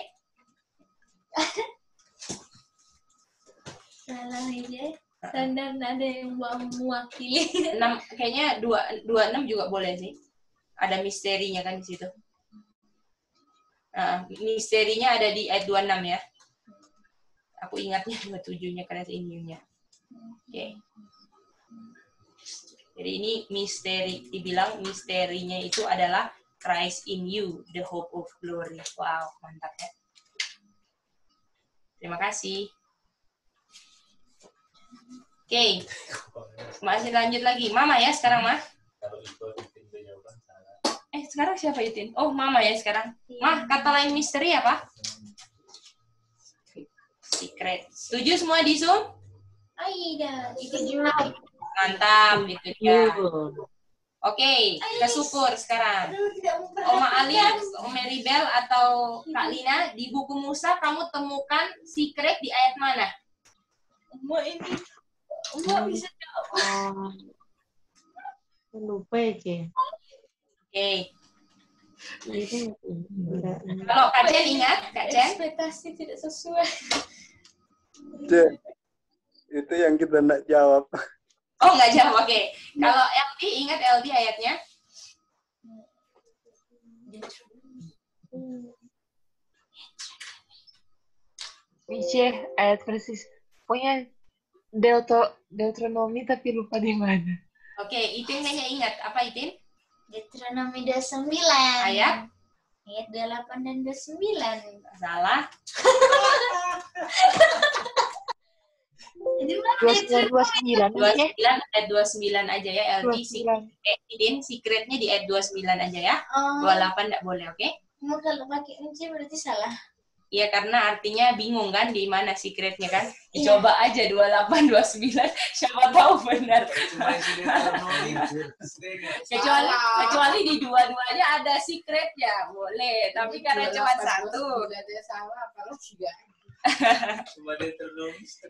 D: Salah aja. Standar ada yang mewakili.
A: 6 kayaknya 26 juga boleh sih. Ada misterinya kan di situ. Nah, misterinya ada di ayat 26 ya. Aku ingatnya 27-nya Christ in you-nya. Oke. Jadi ini misteri, dibilang misterinya itu adalah Christ in you, the hope of glory. Wow, mantap ya. Terima kasih. Oke. Masih lanjut lagi. Mama ya sekarang, Mah. Sekarang siapa Yutin? Oh, Mama ya sekarang. Mah, kata lain misteri apa? Secret. Setuju semua di Zoom?
D: Aida,
A: setuju. Mantap, itu dia. Oke, kita syukur sekarang. Oma Ali, Om Maribel atau Kak Lina, di buku Musa kamu temukan secret di ayat mana?
D: Mbak bisa jawab.
I: Lupa ya,
A: Oke. Kalau Kak Jen ingat, Kak Jen?
D: Ekspektasi tidak sesuai.
E: Itu yang kita nak jawab.
A: Oh, nggak jawab, oke. Kalau LD, ingat LD ayatnya?
K: Mice, ayat persis. Pokoknya Deuteronomi tapi lupa di mana.
A: Oke, Itin kayaknya ingat. Apa Itin?
D: Deuteronomi 29.
A: Ayat?
D: Ayat 28 dan 29.
A: Salah.
K: 29
A: ayat 29 aja ya LD. Idin secretnya di ayat 29 aja ya. 28 enggak boleh, oke?
D: Mau kalau pakai kunci berarti salah.
A: Iya, karena artinya bingung kan di mana secretnya kan. Coba aja 28 29 siapa tahu benar. kecuali di dua-duanya ada secretnya, boleh. Tapi karena cuma satu.
C: Ada salah kalau tidak.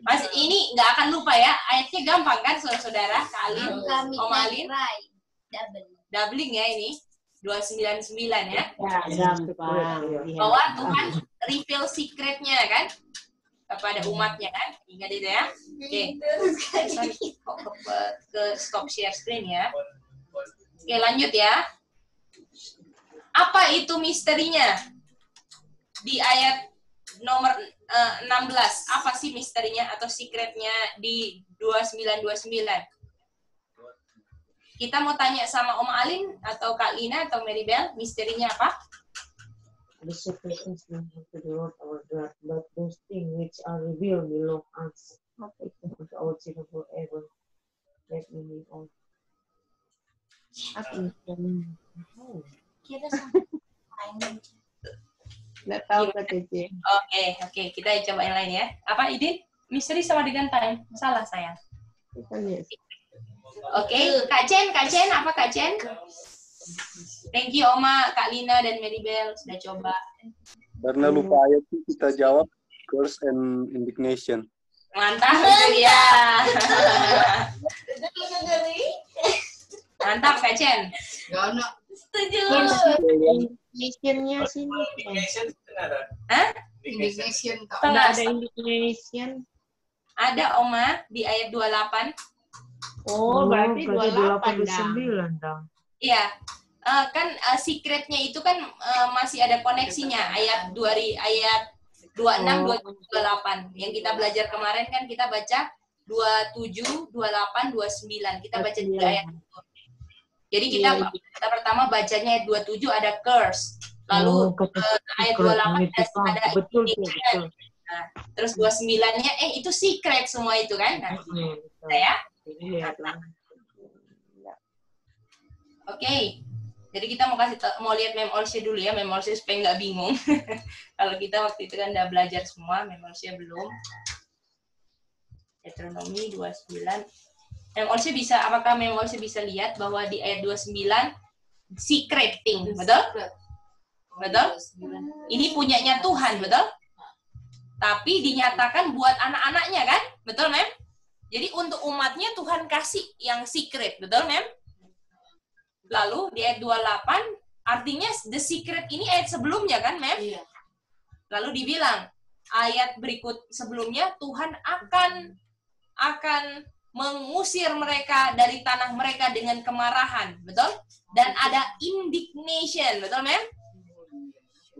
A: Mas ini nggak akan lupa ya, ayatnya gampang kan saudara-saudara? Kalian, Om Alin, doubling ya ini 299 ya.
I: Gampang.
A: Bahwa Tuhan reveal secretnya kan kepada umatnya kan, ingat itu ya. Oke, ke stop share screen ya. Oke, lanjut ya. Apa itu misterinya di ayat nomor 16, apa sih misterinya atau secretnya di 2929? Kita mau tanya sama Om Alin atau Kak Lina atau Maribel, misterinya apa?
I: The secret things belong to the Lord our God, but those things which are revealed belong us, not to our children forever. Let me live on. Apa ini?
D: Kira sama.
K: Nggak tahu kata Jen.
A: Oke, kita coba yang lain ya. Apa Idin? Misteri sama dengan time. Salah sayang. Oke, Kak Jen, apa Kak Jen? Thank you Oma, Kak Lina dan Maribel sudah coba.
E: Karena lupa ayat itu kita jawab curse and indignation.
A: Mantap itu ya. Mantap Kak Jen.
D: Setuju.
I: Missionnya sini.
A: Hah?
C: Indignation tak
A: Tengah.
I: Ada indignation.
A: Ada Oma di ayat 28.
I: Oh, berarti
G: 28
I: 29 dong.
A: Iya. Kan secretnya itu kan masih ada koneksinya ayat 26, 27, 28. Yang kita belajar kemarin kan kita baca 27, 28, 29. Kita baca 3 ayat itu. Jadi kita pertama bacanya ayat 27 ada curse. Lalu ayat 28 ada
I: betul.
A: Nah, terus 29-nya itu secret semua itu kan. Nah, ya. Oke. Jadi kita mau lihat Mem Olsya dulu ya, Mem Olsya supaya nggak bingung. Kalau kita waktu itu kan udah belajar semua, Mem Olsya belum. Deuteronomy 29. Apakah Mem Olsya bisa lihat bahwa di ayat 29 secret thing, betul? Betul? Ini punyanya Tuhan, betul? Tapi dinyatakan buat anak-anaknya kan? Betul, Mem? Jadi untuk umatnya Tuhan kasih yang secret, betul, Mem? Lalu di ayat 28 artinya the secret ini ayat sebelumnya kan, Mem?
C: Iya.
A: Lalu dibilang ayat berikut sebelumnya Tuhan akan mengusir mereka dari tanah mereka dengan kemarahan, betul? Dan ada indignation, betul, Mem?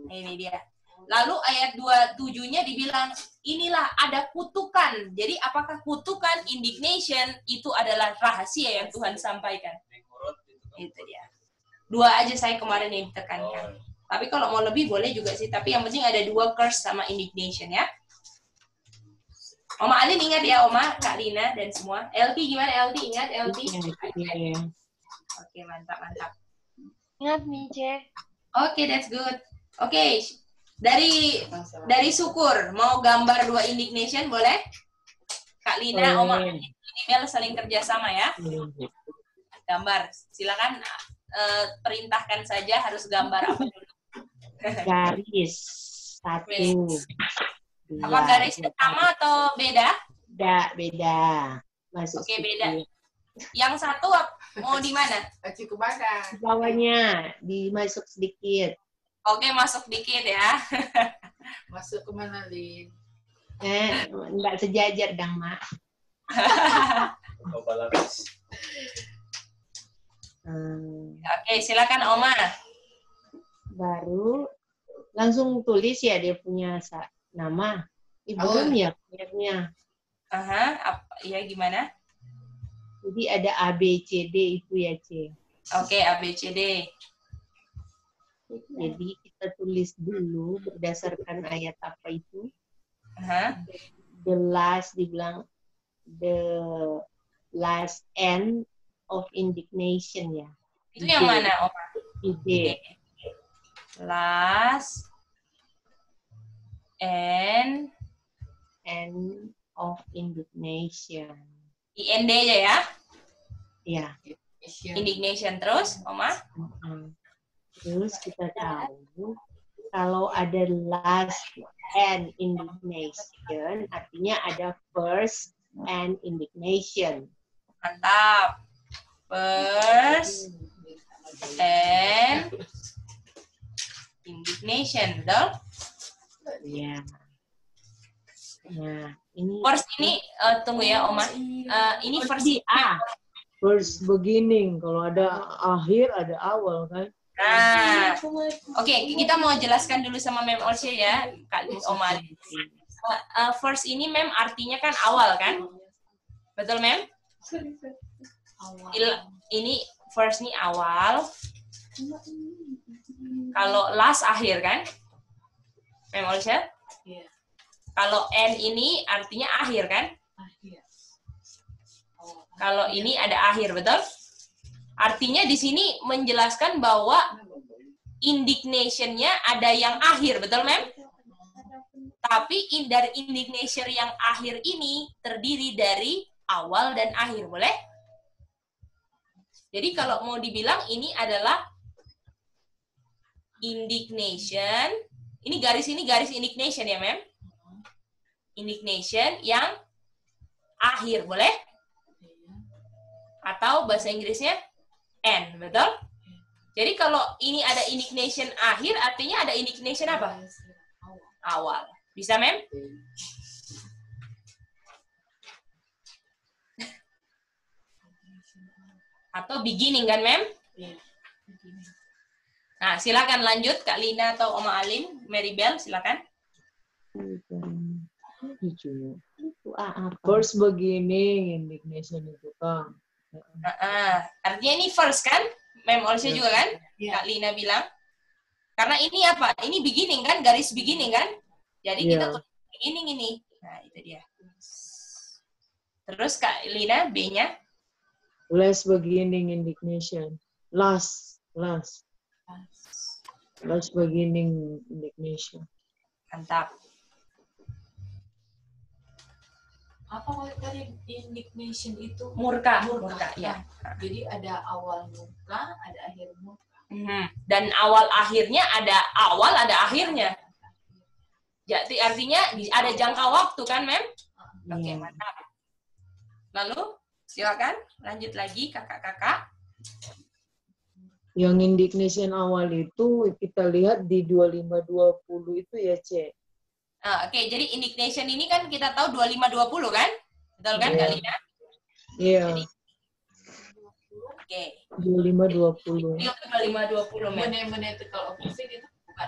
A: Ini dia. Lalu ayat 27-nya dibilang inilah ada kutukan. Jadi apakah kutukan, indignation itu adalah rahasia yang Tuhan sampaikan? Itu dia. 2 aja saya kemarin yang ditekankan. Tapi kalau mau lebih boleh juga sih. Tapi yang penting ada 2 curse sama indignation ya. Oma Alin ingat ya Oma, Kak Lina dan semua. LT gimana LT? Ingat LT? Oke, mantap.
K: Ingat nih, Ce.
A: Oke, that's good. Oke, dari syukur mau gambar 2 indignation boleh? Kak Lina, Oma, email saling kerjasama ya. Gambar, silakan perintahkan saja harus gambar apa dulu.
I: Garis 1.
A: Apa garisnya sama atau beda?
I: Beda. Masuk.
A: Oke, beda. Yang satu mau di mana?
C: Cukup mana?
I: Bawahnya dimasuk sedikit.
A: Oke, masuk dikit ya.
C: Masuk ke mana, Lin?
I: Enggak sejajar dong, Mak.
A: Oke, silakan Oma.
I: Baru langsung tulis ya dia punya nama. Belum ya punya.
A: Ya gimana?
I: Jadi ada A, B, C, D itu ya, C.
A: Oke, A, B, C, D.
I: Jadi kita tulis dulu berdasarkan ayat apa itu. The last dibilang the last end of indignation ya.
A: Itu yang mana, Oma?
I: Ide.
A: Last end
I: of indignation.
A: IND aja ya?
I: Iya.
A: Indignation terus, Oma?
I: Terus kita tahu kalau ada last and indignation artinya ada first and indignation.
A: Mantap. First and indignation, betul?
I: Iya. Nah, ini
A: first ini tunggu ya, Oma. Ini first
I: A. First beginning. Kalau ada akhir, ada awal kan?
A: Nah, oke, kita mau jelaskan dulu sama Mem Olsya ya, Kak Oma. First ini Mem artinya kan awal kan? Betul, Mem? Ini first ini awal. Kalau last akhir kan? Mem Olsya?
C: Iya.
A: Kalau end ini artinya akhir kan?
C: Akhir.
A: Kalau ini ada akhir, betul? Artinya di sini menjelaskan bahwa indignation-nya ada yang akhir, betul, Mem? Tapi dari indignation yang akhir ini terdiri dari awal dan akhir, boleh? Jadi kalau mau dibilang ini adalah indignation, ini garis indignation ya, Mem? Indignation yang akhir, boleh? Atau bahasa Inggrisnya end, betul? Jadi kalau ini ada indignation akhir, artinya ada indignation apa? awal. Bisa, Mem? Atau beginning kan, Mem? Nah, silakan lanjut Kak Lina atau Oma Alin, Maribel, silakan.
I: First beginning indignation itu kan.
A: Artinya ini first kan? Mem Olsya juga kan? Kak Lina bilang. Karena ini apa? Ini beginning kan? Garis beginning kan? Jadi kita tulis beginning ini. Nah, itu dia. Terus Kak Lina, B-nya?
I: Last beginning indignation. Last beginning indignation.
A: Mantap.
C: Apa kalau tadi indignation itu?
A: Murka, ya.
C: Jadi ada awal murka, ada akhir murka.
A: Dan awal akhirnya ada awal, ada akhirnya. Jadi artinya ada jangka waktu kan, Mem? Oke, mantap. Lalu silakan lanjut lagi kakak-kakak.
I: Yang indignation awal itu kita lihat di 2520 itu ya, Cek.
A: Oke, jadi indignation ini kan kita tahu 25-20 kan? Betul kan, Kak Lina?
I: Iya.
A: Oke.
I: 25-20.
A: 25-20, Mem.
C: Monetical opposite itu bukan.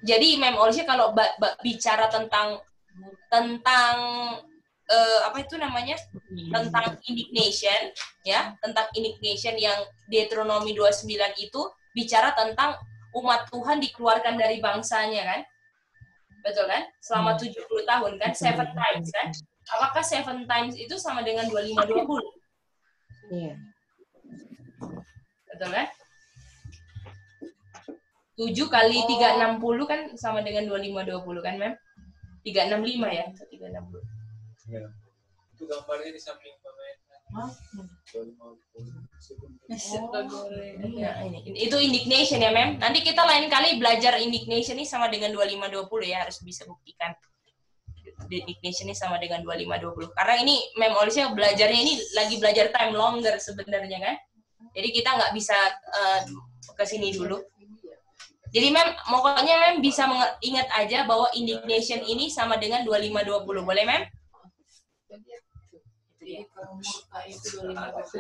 A: Jadi, Mem Olsya kalau bicara tentang apa itu namanya? Tentang indignation, ya, tentang indignation yang Deuteronomi 29 itu bicara tentang umat Tuhan dikeluarkan dari bangsanya kan? Betul kan? Selama 70 tahun kan? 7 times kan? Apakah 7 times itu sama dengan 25-20?
I: Iya.
A: Betul kan? 7 kali 360 kan sama dengan 25-20 kan, Mem? 365 ya? 360.
B: Ya. Itu gambarnya di samping pemain.
A: Ya, itu indignation ya, Mem. Nanti kita lain kali belajar indignation ini sama dengan 25-20 ya, harus bisa buktikan. Indignation ini sama dengan 25-20. Karena ini Mem Olsya belajarnya ini lagi belajar time longer sebenarnya kan. Jadi kita nggak bisa ke sini dulu. Jadi Mem, pokoknya Mem bisa ingat aja bahwa indignation ini sama dengan 25-20. Boleh, Mem?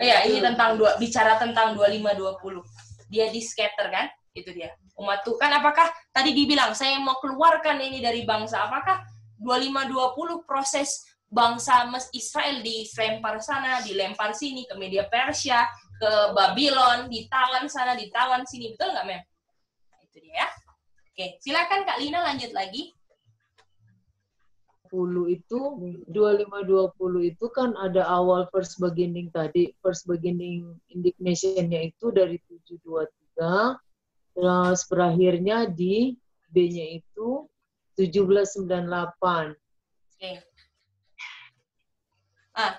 A: Iya, ini tentang bicara tentang 25-20. Dia di scatter kan? Itu dia. Umat Tuhan, apakah tadi dibilang saya mau keluarkan ini dari bangsa? Apakah 25-20 proses bangsa Israel dilempar sana, dilempar sini ke Media Persia, ke Babylon, ditawan sana, ditawan sini, betul nggak, Mem? Nah, itu dia ya. Oke, silakan Kak Lina lanjut lagi.
I: 25-20 itu kan ada awal first beginning tadi. First beginning indignation-nya itu dari 723, terus berakhirnya di B-nya itu 1798.
A: Oke.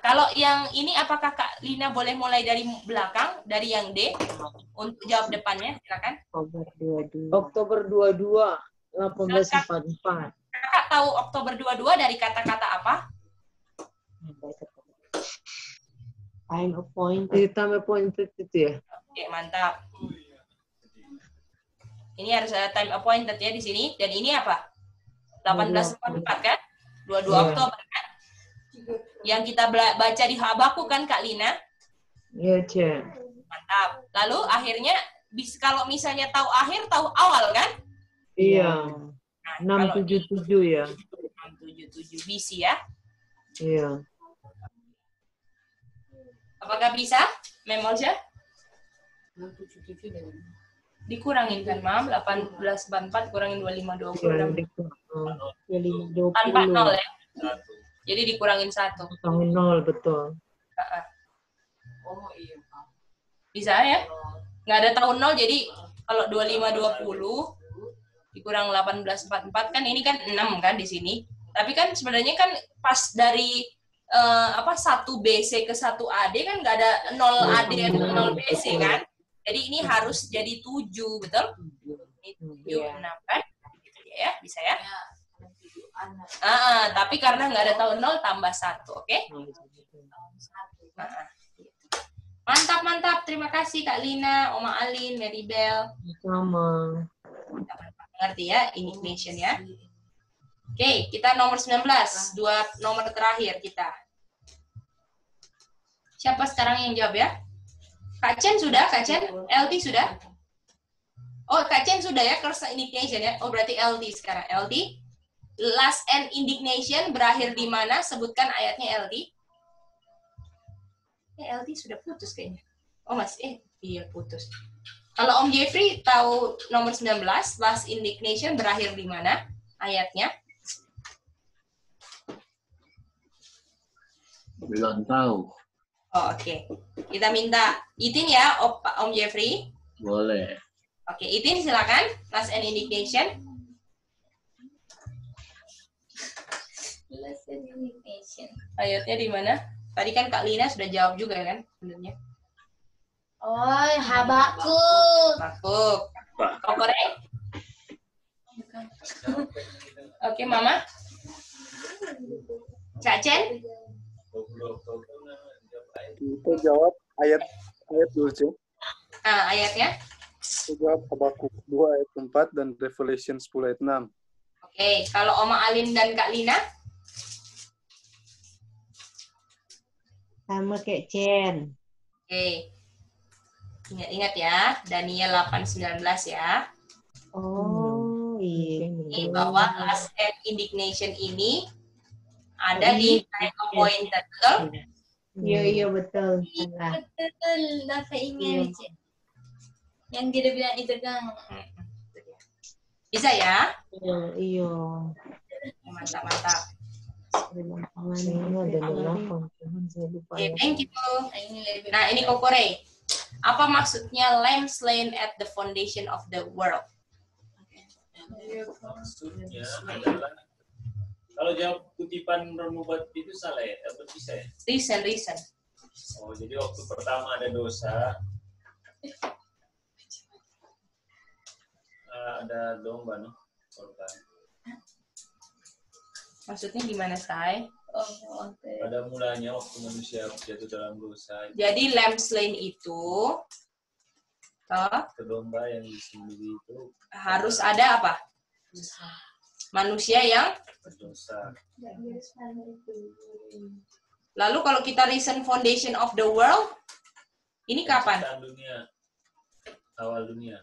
A: Kalau yang ini apakah Kak Lina boleh mulai dari belakang, dari yang D untuk jawab depannya, silakan.
I: Oktober 22, 1844.
A: Kakak tahu Oktober 22 dari kata-kata apa?
I: Time appointed. Time appointed itu ya?
A: Oke, mantap. Ini harus ada time appointed ya di sini. Dan ini apa? 1844 kan? 22 Oktober kan? Yang kita baca di Habakuk kan, Kak Lina?
I: Iya, Cek.
A: Mantap. Lalu akhirnya, kalau misalnya tahu akhir, tahu awal kan?
I: Iya. 677 ya.
A: 677 BC ya.
I: Iya.
A: Apakah bisa, Mem Olsya?
C: 677 dari
A: Dikurangin kan, Mam? 1844 kurangin 2520.
I: 2520.
A: Tanpa 0 ya. Jadi dikurangin 1.
I: Kurangin 0, betul.
C: Oh iya.
A: Bisa ya? Nggak ada tahun 0, jadi kalau 2520 dikurang 1844 kan ini kan 6 kan di sini. Tapi kan sebenarnya kan pas dari 1 BC ke 1 AD kan nggak ada 0 AD atau 0 BC kan. Jadi ini harus jadi 7, betul? Ini 7, 6 kan? Gitu ya, bisa ya? Tapi karena nggak ada tahun 0 tambah 1, oke? Mantap. Terima kasih Kak Lina, Oma Alin, Maribel.
I: Sama.
A: Ngerti ya, indignation ya. Oke, kita nomor 19, 2 nomor terakhir kita. Siapa sekarang yang jawab ya? Kak Chen sudah, Kak Chen? LT sudah? Oh, Kak Chen sudah ya, curse indignation ya. Oh, berarti LT sekarang. LT. Last and indignation berakhir di mana? Sebutkan ayatnya LT. LT sudah putus kayaknya. Oh, iya putus. Kalau Om Jeffrey tahu nomor 19, last indignation berakhir di mana? Ayatnya.
J: Belum tahu.
A: Oh, oke. Kita minta Itin ya, Om Jeffrey.
J: Boleh.
A: Oke, Itin silakan. Last and indignation.
D: Last and indignation.
A: Ayatnya di mana? Tadi kan Kak Lina sudah jawab juga kan sebenarnya.
D: Oh, Habakuk.
A: Habakuk. Kokore? Oke, Mama. Kak Chen?
E: Kita jawab ayat dulu sih.
A: Ayatnya?
E: Kita jawab Habakuk 2 ayat 4 dan Revelation 10 ayat 6.
A: Oke, kalau Oma Alin dan Kak Lina?
L: Sama kayak Chen.
A: Oke. Ingat-ingat ya, Daniel 8:19 ya.
L: Oh, iya.
A: Ini bahwa last and indignation ini ada di time appointed, betul?
L: Iya, betul.
D: Betul, dapat ingat. Yang dia bilang itu kan.
A: Bisa ya?
L: Iya.
A: Mantap-mantap.
I: Ada 8, saya lupa.
A: Oke, thank you. Nah, ini Kokore. Apa maksudnya lamb slain at the foundation of the world?
B: Maksudnya adalah kalau jawab kutipan Romubat itu salah ya? Apa bisa ya?
A: Reason.
B: Oh, jadi waktu pertama ada dosa, ada domba, no? Korban.
A: Maksudnya gimana, Say?
B: Pada mulanya waktu manusia jatuh dalam dosa.
A: Jadi lamb slain itu
B: domba yang disembelih itu
A: harus ada apa? Manusia yang
B: berdosa.
A: Lalu kalau kita reason foundation of the world, ini kapan?
B: Dunia. Awal dunia.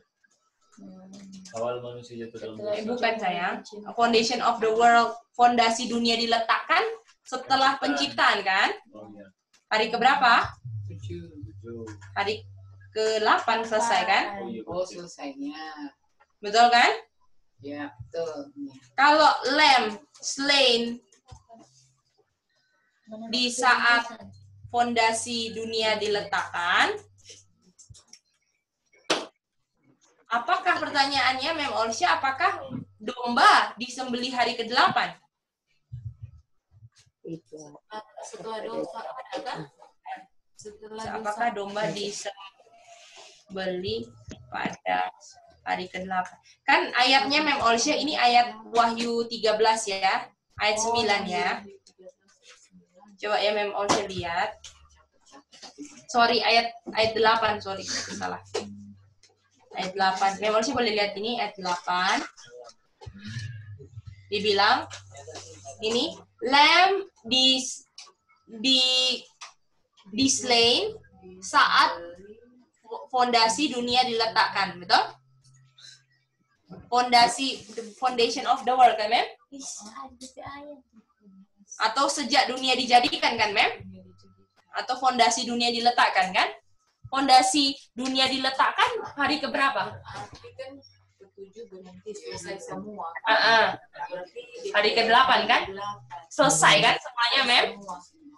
B: Awal manusia jatuh dalam dosa.
A: Bukan sayang. Foundation of the world, fondasi dunia diletakkan setelah penciptaan kan?
B: Oh, ya.
A: Hari keberapa?
B: 7.
A: Hari ke-8 selesai kan?
M: Oh, selesainya.
A: Betul kan?
M: Ya, betul.
A: Kalau lamb slain di saat fondasi dunia diletakkan, apakah pertanyaannya, Mem Olsya, apakah domba disembelih hari ke-8?
C: Setelah dosa ada kan?
A: Apakah domba disembelih pada hari ke-8? Kan ayatnya Mem Olsya ini ayat Wahyu 13 ya, ayat 9 ya. Coba ya Mem Olsya lihat. Sorry, ayat 8, sorry, salah. Ayat 8. Mem Olsya boleh lihat ini ayat 8. Dibilang ini lamb di slain saat fondasi dunia diletakkan, betul? Foundation of the world kan, Mem? Atau sejak dunia dijadikan kan, Mem? Atau fondasi dunia diletakkan kan? Fondasi dunia diletakkan hari keberapa?
C: Ke-7 berhenti selesai semua.
A: Hari ke-8 kan? Selesai kan semuanya, Mem?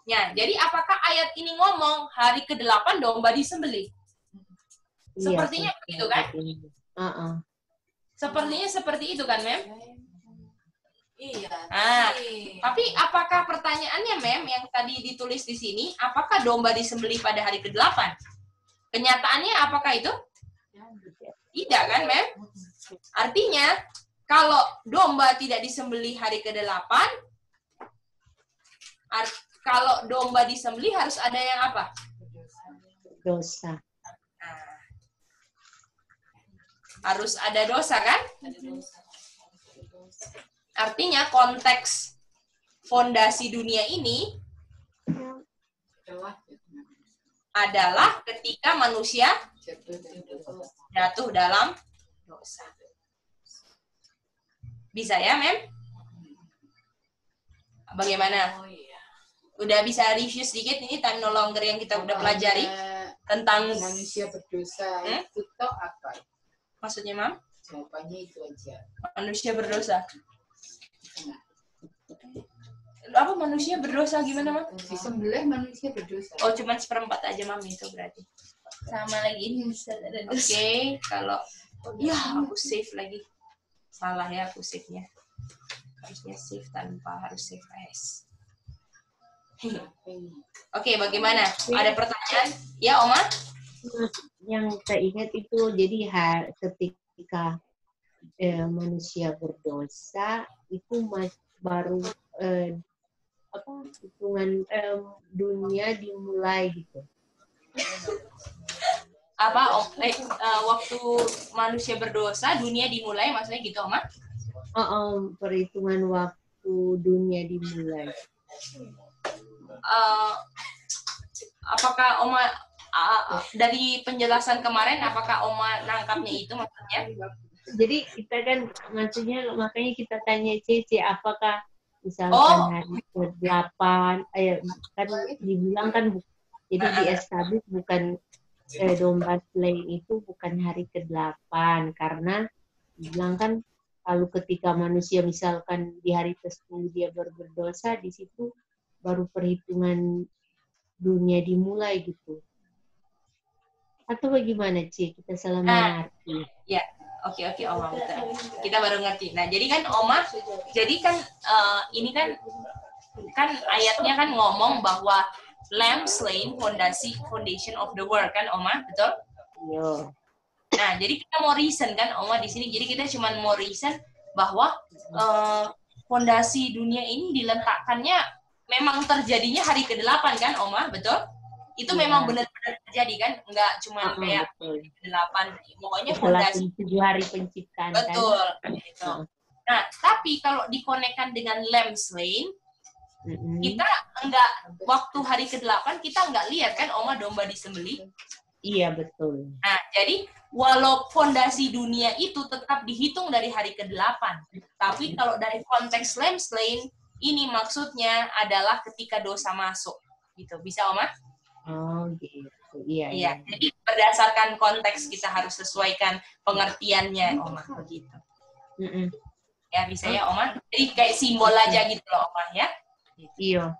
A: Ya, jadi apakah ayat ini ngomong hari ke-8 domba disembelih? Sepertinya begitu kan? Sepertinya seperti itu kan, Mem?
C: Iya.
A: Tapi apakah pertanyaannya, Mem, yang tadi ditulis di sini, apakah domba disembelih pada hari ke-8? Kenyataannya apakah itu? Tidak kan, Mem? Artinya, kalau domba tidak disembelih hari ke-8, kalau domba disembelih harus ada yang apa?
L: Dosa.
A: Harus ada dosa kan? Artinya konteks fondasi dunia ini adalah ketika manusia jatuh dalam dosa. Bisa ya, Mem? Bagaimana? Udah bisa review sedikit ini time no longer yang kita udah pelajari tentang
M: manusia berdosa itu toh apa?
A: Maksudnya, Mam?
M: Jawabannya itu aja.
A: Manusia berdosa. Apa manusia berdosa gimana, Mam?
M: Disembelih manusia berdosa.
A: Oh, cuman 1/4 aja, Mam, itu berarti. Sama lagi ini. Oke, kalau ya aku save lagi. Salah ya aku save-nya. Harusnya save tanpa harus save as. Oke, bagaimana? Ada pertanyaan? Ya, Oma?
L: Yang saya ingat itu jadi ketika manusia berdosa itu baru hitungan dunia dimulai gitu.
A: Waktu manusia berdosa dunia dimulai maksudnya gitu, Oma?
L: Perhitungan waktu dunia dimulai.
A: Apakah Oma dari penjelasan kemarin apakah Oma nangkapnya itu maksudnya?
L: Jadi kita kan maksudnya makanya kita tanya Cece apakah misalkan hari ke-8 kan dibilang kan jadi di-establish bukan domba slain itu bukan hari ke-8 karena dibilang kan kalau ketika manusia misalkan di hari ke-10 dia berdosa di situ baru perhitungan dunia dimulai gitu. Atau bagaimana, Ci? Kita salah mengerti.
A: Ya, oke, Oma, betul. Kita baru ngerti. Nah, jadi kan Oma, ini kan ayatnya kan ngomong bahwa lamb slain foundation of the world kan, Oma, betul?
L: Iya.
A: Nah, jadi kita mau reason kan, Oma di sini. Jadi kita cuma mau reason bahwa fondasi dunia ini diletakkannya memang terjadinya hari ke-8 kan, Oma, betul? Itu memang benar-benar terjadi kan, nggak cuma kayak ke-8. Pokoknya fondasi
L: 7 hari penciptaan.
A: Betul.
L: Kan?
A: Gitu. Nah, tapi kalau dikonekkan dengan lamb slain, kita nggak waktu hari ke-8 kita nggak lihat kan, Oma, domba disembelih.
L: Iya, betul.
A: Nah, jadi walau fondasi dunia itu tetap dihitung dari hari ke-8. Tapi kalau dari konteks lamb slain, ini maksudnya adalah ketika dosa masuk. Gitu. Bisa, Oma?
L: Oh, gitu. Iya.
A: Jadi berdasarkan konteks kita harus sesuaikan pengertiannya, Oma. Begitu. Ya, bisa ya, Oma? Jadi kayak simbol aja gitu loh, Oma, ya?
L: Iya.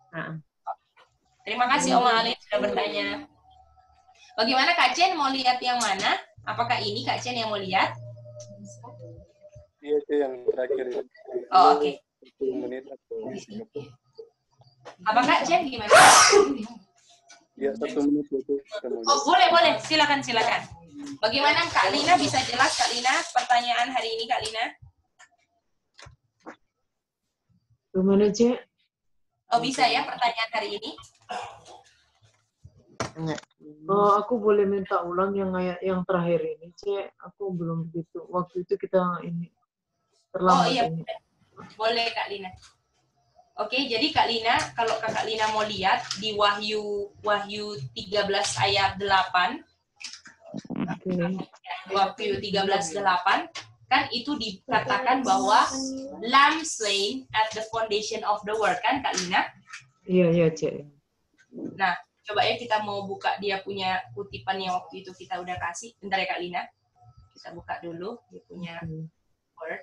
A: Terima kasih, Oma Alin, sudah bertanya. Bagaimana Kak Chen mau lihat yang mana? Apakah ini Kak Chen yang mau lihat?
E: Iya, yang terakhir.
A: Oh, oke.
E: 1 menit atau
A: Apa Kak Chen gimana?
E: ya 1 menit itu.
A: Oh, boleh. Silakan. Bagaimana Kak Lina, bisa jelas Kak Lina pertanyaan hari ini, Kak Lina?
I: Gimana, Cek?
A: Oh, bisa ya pertanyaan hari ini?
I: Aku boleh minta ulang yang terakhir ini, Cek. Aku belum begitu. Waktu itu kita ini terlambat.
A: Oh iya, boleh Kak Lina. Oke, jadi Kak Lina, kalau Kak Lina mau lihat di Wahyu 13 ayat 8. Wahyu 13:8 kan itu dikatakan bahwa lamb slain at the foundation of the world kan, Kak Lina?
I: Iya, Cek.
A: Nah, coba ya kita mau buka dia punya kutipan yang waktu itu kita udah kasih. Bentar ya Kak Lina. Kita buka dulu dia punya word.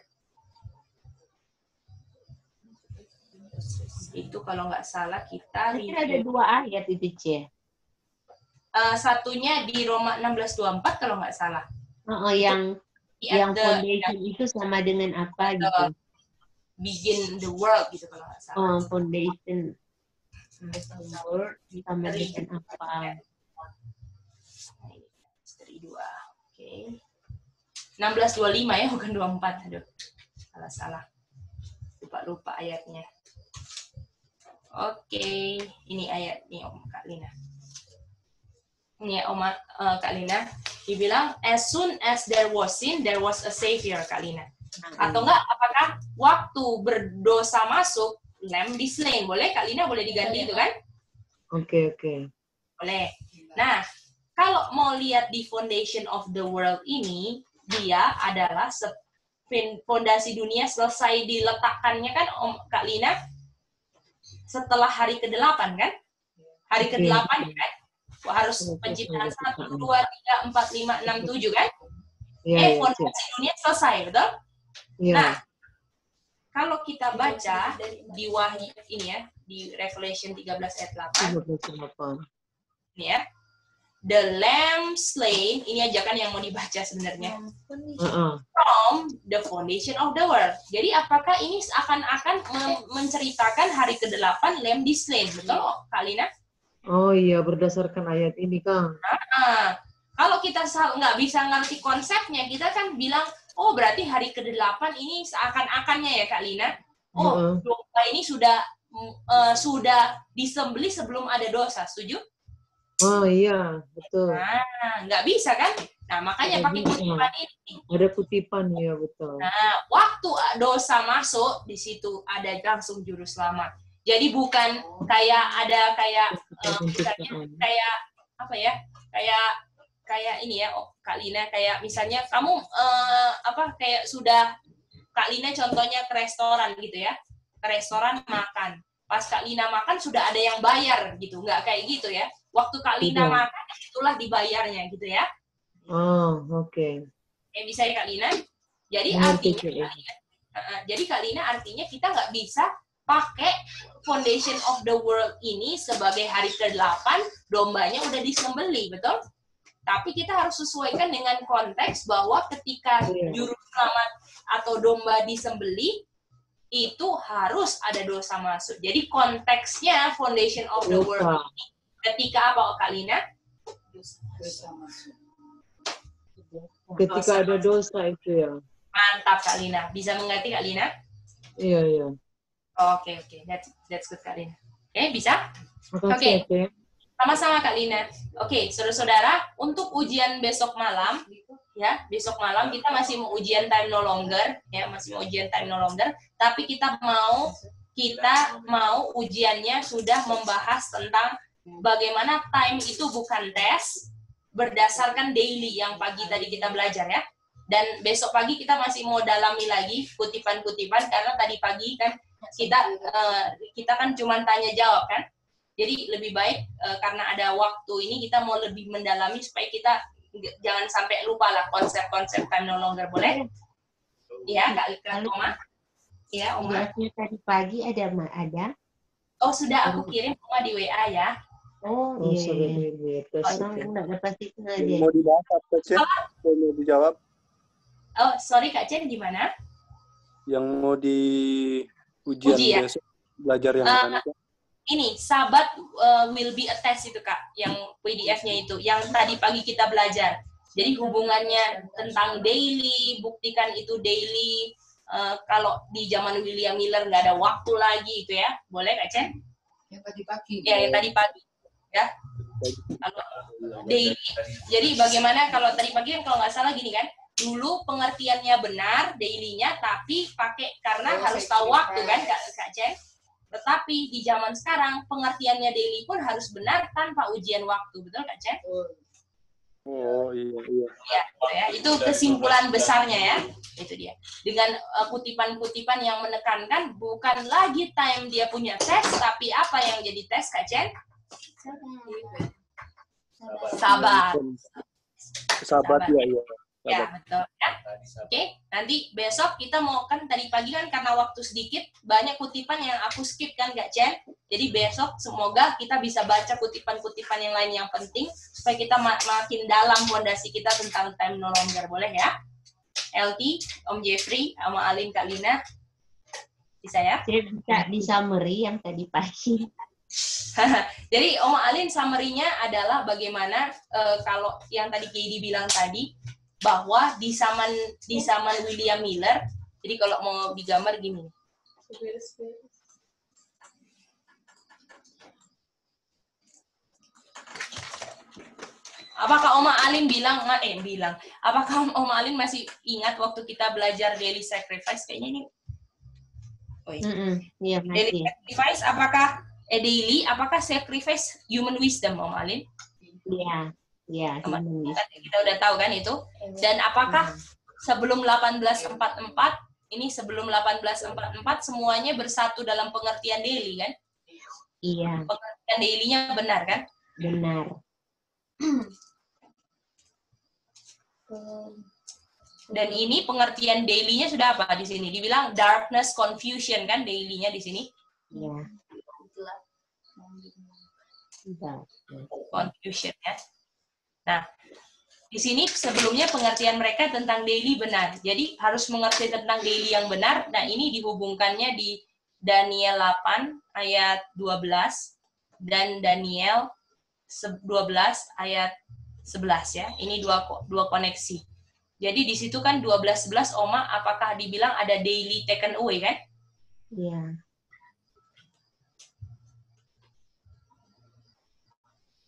A: Itu kalau nggak salah kita
L: ada 2 ayat itu, Cie.
A: Satunya di Roma 16:24 kalau nggak salah.
L: Yang foundation itu sama dengan apa gitu?
A: Begin the world gitu kalau nggak salah.
L: Foundation world sama dengan apa?
A: Misteri 2. Oke. 16:25 ya, bukan 24. Aduh. Salah. Lupa ayatnya. Oke, ini ayat nih Om Kak Lina. Ini ya Om Kak Lina, dibilang as soon as there was sin, there was a savior, Kak Lina. Atau enggak, apakah waktu berdosa masuk, lamb be slain? Boleh, Kak Lina boleh diganti itu kan?
I: Oke.
A: Boleh. Nah, kalau mau lihat di foundation of the world ini, dia adalah fondasi dunia selesai diletakkannya kan, Kak Lina, setelah hari ke-8 kan? Hari ke-8 kan? Harus penciptaan 1, 2, 3, 4, 5, 6, 7 kan? Fondasi dunia selesai, betul? Nah, kalau kita baca di Wahyu ini ya, di Revelation 13 ayat 8. Ini ya. The lamb slain, ini aja kan yang mau dibaca sebenarnya. From the foundation of the world. Jadi apakah ini akan menceritakan hari ke-8 lamb slain, betul Kak Lina?
I: Oh iya, berdasarkan ayat ini, Kang.
A: Kalau kita nggak bisa ngerti konsepnya, kita kan bilang, oh berarti hari ke-8 ini seakan-akannya ya Kak Lina. Oh, domba ini sudah disembelih sebelum ada dosa, setuju?
I: Oh iya, betul.
A: Nah, nggak bisa kan? Nah, makanya pakai kutipan ini.
I: Ada kutipan, ya betul.
A: Nah, waktu dosa masuk, di situ ada langsung juru selamat. Jadi bukan kayak kayak apa ya? Kayak ini ya, Kak Lina, kayak misalnya kamu kayak sudah Kak Lina contohnya ke restoran gitu ya. Ke restoran makan. Pas Kak Lina makan sudah ada yang bayar gitu, nggak kayak gitu ya. Waktu Kak Lina makan, itulah dibayarnya gitu ya.
I: Oh, oke.
A: Bisa ya Kak Lina? Jadi Kak Lina artinya kita nggak bisa pakai foundation of the world ini sebagai hari ke-8, dombanya udah disembelih, betul? Tapi kita harus sesuaikan dengan konteks bahwa ketika juru selamat atau domba disembelih, itu harus ada dosa masuk. Jadi konteksnya foundation of the world ini, ketika apa Kak Lina?
M: Dosa masuk.
I: Ketika ada dosa itu ya.
A: Mantap Kak Lina. Bisa mengerti Kak Lina?
I: Iya.
A: Oke. That's good Kak Lina. Oke, bisa? Oke. Sama-sama Kak Lina. Oke, saudara-saudara, untuk ujian besok malam, ya, besok malam kita masih mau ujian time no longer, ya, tapi kita mau ujiannya sudah membahas tentang bagaimana time itu bukan tes, berdasarkan daily yang pagi tadi kita belajar ya. Dan besok pagi kita masih mau dalami lagi kutipan-kutipan, karena tadi pagi kan kita kan cuma tanya jawab kan. Jadi lebih baik karena ada waktu ini kita mau lebih mendalami supaya kita jangan sampai lupa lah konsep-konsep time no longer, boleh? Iya, Kak Oma? Iya, Oma.
L: Tadi pagi ada.
A: Oh, sudah aku kirim Oma di WA ya.
L: Oh iya. Nggak dapat signal dia.
E: Mau dibahas apa, Cen? Mau dijawab?
A: Oh, sorry Kak Cen, gimana?
E: Yang mau di ujian besok belajar yang mana?
A: Ini, Sabat will be a test itu Kak, yang PDF-nya itu, yang tadi pagi kita belajar. Jadi hubungannya tentang daily, buktikan itu daily. Kalau di zaman William Miller nggak ada waktu lagi itu ya, boleh Kak Cen?
M: Yang tadi pagi.
A: Ya, yang tadi pagi. Ya. Kalau daily. Jadi bagaimana kalau tadi pagi kan kalau nggak salah gini kan, dulu pengertiannya benar daily-nya, tapi pakai karena harus tahu waktu kan Kak Cen. Tetapi di zaman sekarang pengertiannya daily pun harus benar tanpa ujian waktu, betul Kak Cen?
E: Oh iya.
A: Ya, itu kesimpulan besarnya ya, itu dia. Dengan kutipan-kutipan yang menekankan bukan lagi time dia punya tes, tapi apa yang jadi tes Kak Cen? Sabar. Ya, betul ya. Oke, nanti besok kita mau kan tadi pagi kan karena waktu sedikit banyak kutipan yang aku skip kan Kak Cen. Jadi besok semoga kita bisa baca kutipan-kutipan yang lain yang penting supaya kita makin dalam fondasi kita tentang time no longer, boleh ya? LT, Om Jeffrey, sama Alim, Kak Lina. Bisa ya?
L: Bisa di summary yang tadi pagi.
A: Jadi Om Alin summary-nya adalah bagaimana kalau yang tadi Katie bilang tadi bahwa di zaman William Miller, jadi kalau mau digambar gini. Apakah Oma Alin apakah Oma Alin masih ingat waktu kita belajar daily sacrifice? Kayaknya ini.
L: Iya,
A: Daily
L: masih.
A: sacrifice, apakah sacrifice human wisdom, Oma Alin?
L: Iya, human wisdom.
A: Kita udah tahu kan itu. Dan apakah sebelum 1844, sebelum 1844 semuanya bersatu dalam pengertian daily kan?
L: Iya.
A: Pengertian daily-nya benar kan?
L: Benar.
A: Dan ini pengertian daily-nya sudah apa di sini? Dibilang darkness, confusion kan daily-nya di sini?
L: Iya.
A: Confusion ya. Nah, di sini sebelumnya pengertian mereka tentang daily benar. Jadi harus mengerti tentang daily yang benar. Nah, ini dihubungkannya di Daniel 8 ayat 12 dan Daniel 12 ayat 11 ya. Ini dua koneksi. Jadi di situ kan 12-11 Oma, apakah dibilang ada daily taken away kan?
L: Iya.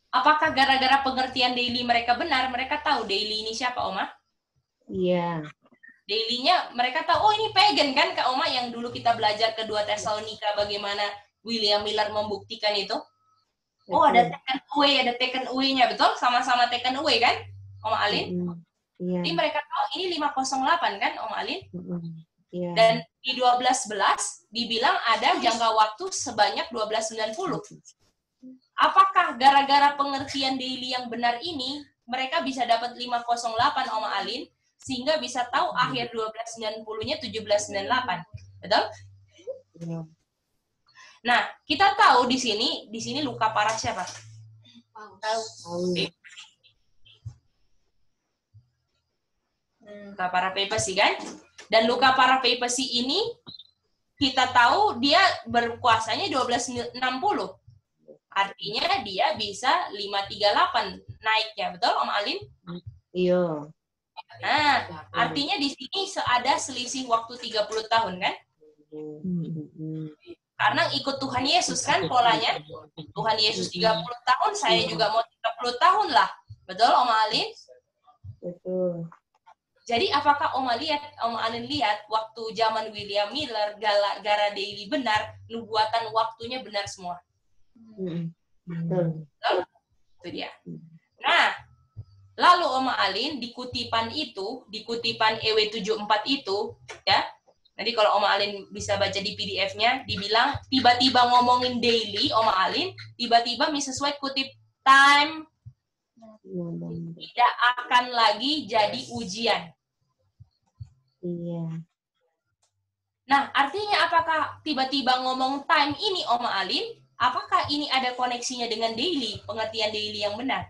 A: Apakah gara-gara pengertian daily mereka benar, mereka tahu daily ini siapa, Oma?
L: Iya.
A: Daily-nya mereka tahu, oh ini pagan kan, Kak Oma, yang dulu kita belajar ke 2 Tesalonika bagaimana William Miller membuktikan itu. Oh, ada taken away-nya, betul? Sama-sama taken away kan, Oma Alin?
L: Iya.
A: Jadi mereka tahu ini 508 kan, Oma Alin?
L: Iya.
A: Dan di 12-11 dibilang ada jangka waktu sebanyak 1290. Apakah gara-gara pengertian daily yang benar ini, mereka bisa dapat 508 Oma Alin, sehingga bisa tahu akhir 1290-nya 1798. Betul?
L: Iya.
A: Nah, kita tahu di sini luka parah siapa? Tahu. Luka parah papacy kan? Dan luka parah papacy ini kita tahu dia berkuasanya 1260. Artinya dia bisa 538 naiknya, betul Om Alin?
L: Iya.
A: Nah, artinya di sini ada selisih waktu 30 tahun kan? Karena ikut Tuhan Yesus kan polanya. Tuhan Yesus 30 tahun, saya juga mau 30 tahun lah. Betul Om Alin?
L: Betul.
A: Jadi apakah Om Alin lihat waktu zaman William Miller, gara daily benar, nubuatan waktunya benar semua?
L: Betul.
A: Itu dia. Nah, lalu Om Alin di kutipan EW74 itu, ya. Nanti kalau Om Alin bisa baca di PDF-nya, dibilang tiba-tiba ngomongin daily, Om Alin, tiba-tiba sesuai kutip time tidak akan lagi jadi ujian.
L: Iya.
A: Nah, artinya apakah tiba-tiba ngomong time ini Om Alin, apakah ini ada koneksinya dengan daily, pengertian daily yang benar?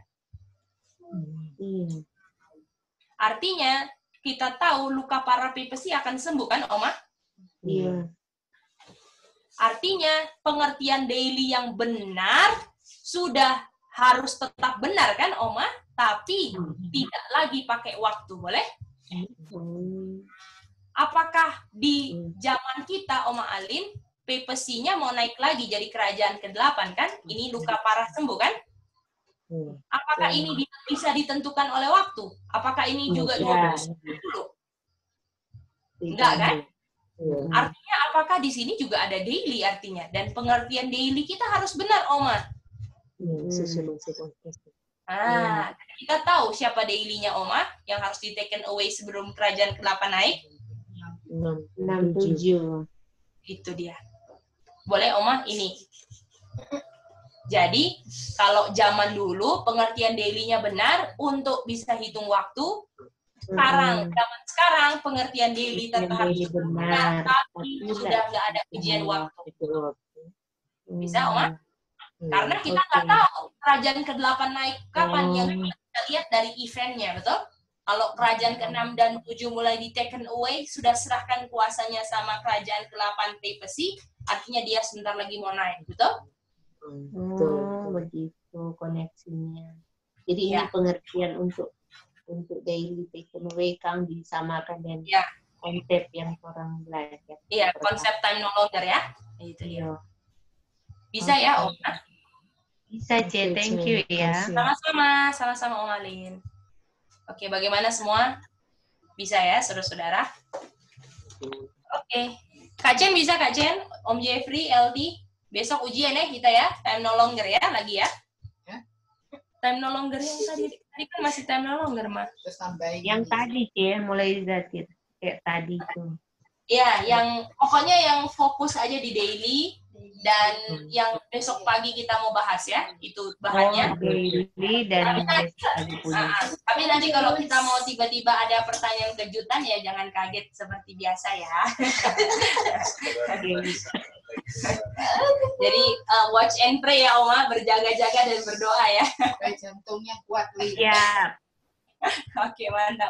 A: Artinya, kita tahu luka parah papacy akan sembuh kan, Oma?
L: Iya.
A: Artinya, pengertian daily yang benar sudah harus tetap benar kan, Oma? Tapi tidak lagi pakai waktu, boleh? Apakah di zaman kita, Oma Alin, papacy-nya mau naik lagi jadi kerajaan ke-8 kan? Ini luka parah sembuh kan? Apakah ini bisa ditentukan oleh waktu? Apakah ini juga 12 dulu? Enggak kan? Artinya apakah di sini juga ada daily artinya? Dan pengertian daily kita harus benar, Oma. Kita tahu siapa daily-nya, Oma, yang harus di taken away sebelum kerajaan ke-8 naik?
L: 67.
A: Itu dia. Boleh, Oma, ini. Jadi, kalau zaman dulu pengertian daily-nya benar untuk bisa hitung waktu, zaman sekarang pengertian daily tetap harus benar, tapi sudah nggak ada ujian waktu. Bisa, Oma? Karena kita nggak tahu kerajaan ke-8 naik kapan, yang kita lihat dari eventnya, betul? Kalau kerajaan ke-6 dan 7 mulai di taken away, sudah serahkan kuasanya sama kerajaan ke-8 papacy, artinya dia sebentar lagi mau naik, betul?
L: Begitu koneksinya. Jadi ini pengertian untuk daily taken away Kang disamakan dengan konsep yang orang belajar.
A: Iya, konsep time no longer ya. Itu dia. Bisa ya, Om?
L: Bisa, C. Thank you ya.
A: Sama-sama, sama-sama Om Alin. Oke, bagaimana semua? Bisa ya, saudara-saudara? Oke. Kak Jen bisa, Kak Jen? Om Jeffrey, LT. Besok ujian ya kita ya. Time no longer ya, lagi ya. Time no longer yang tadi kan masih time no longer, Mak.
L: Yang tadi, C. Mulai Zatir. Kayak tadi tuh.
A: Ya, yang pokoknya yang fokus aja di daily dan yang besok pagi kita mau bahas ya, itu bahannya.
L: Daily dan
A: Tapi nanti kalau kita mau tiba-tiba ada pertanyaan kejutan ya jangan kaget seperti biasa ya. Jadi watch and pray ya Oma, berjaga-jaga dan berdoa ya.
M: Jantungnya kuat nih.
A: Ya. Oke, mantap.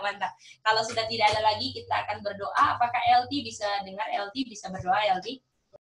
A: Kalau sudah tidak ada lagi, kita akan berdoa. Apakah LT bisa dengar? LT bisa berdoa, LT?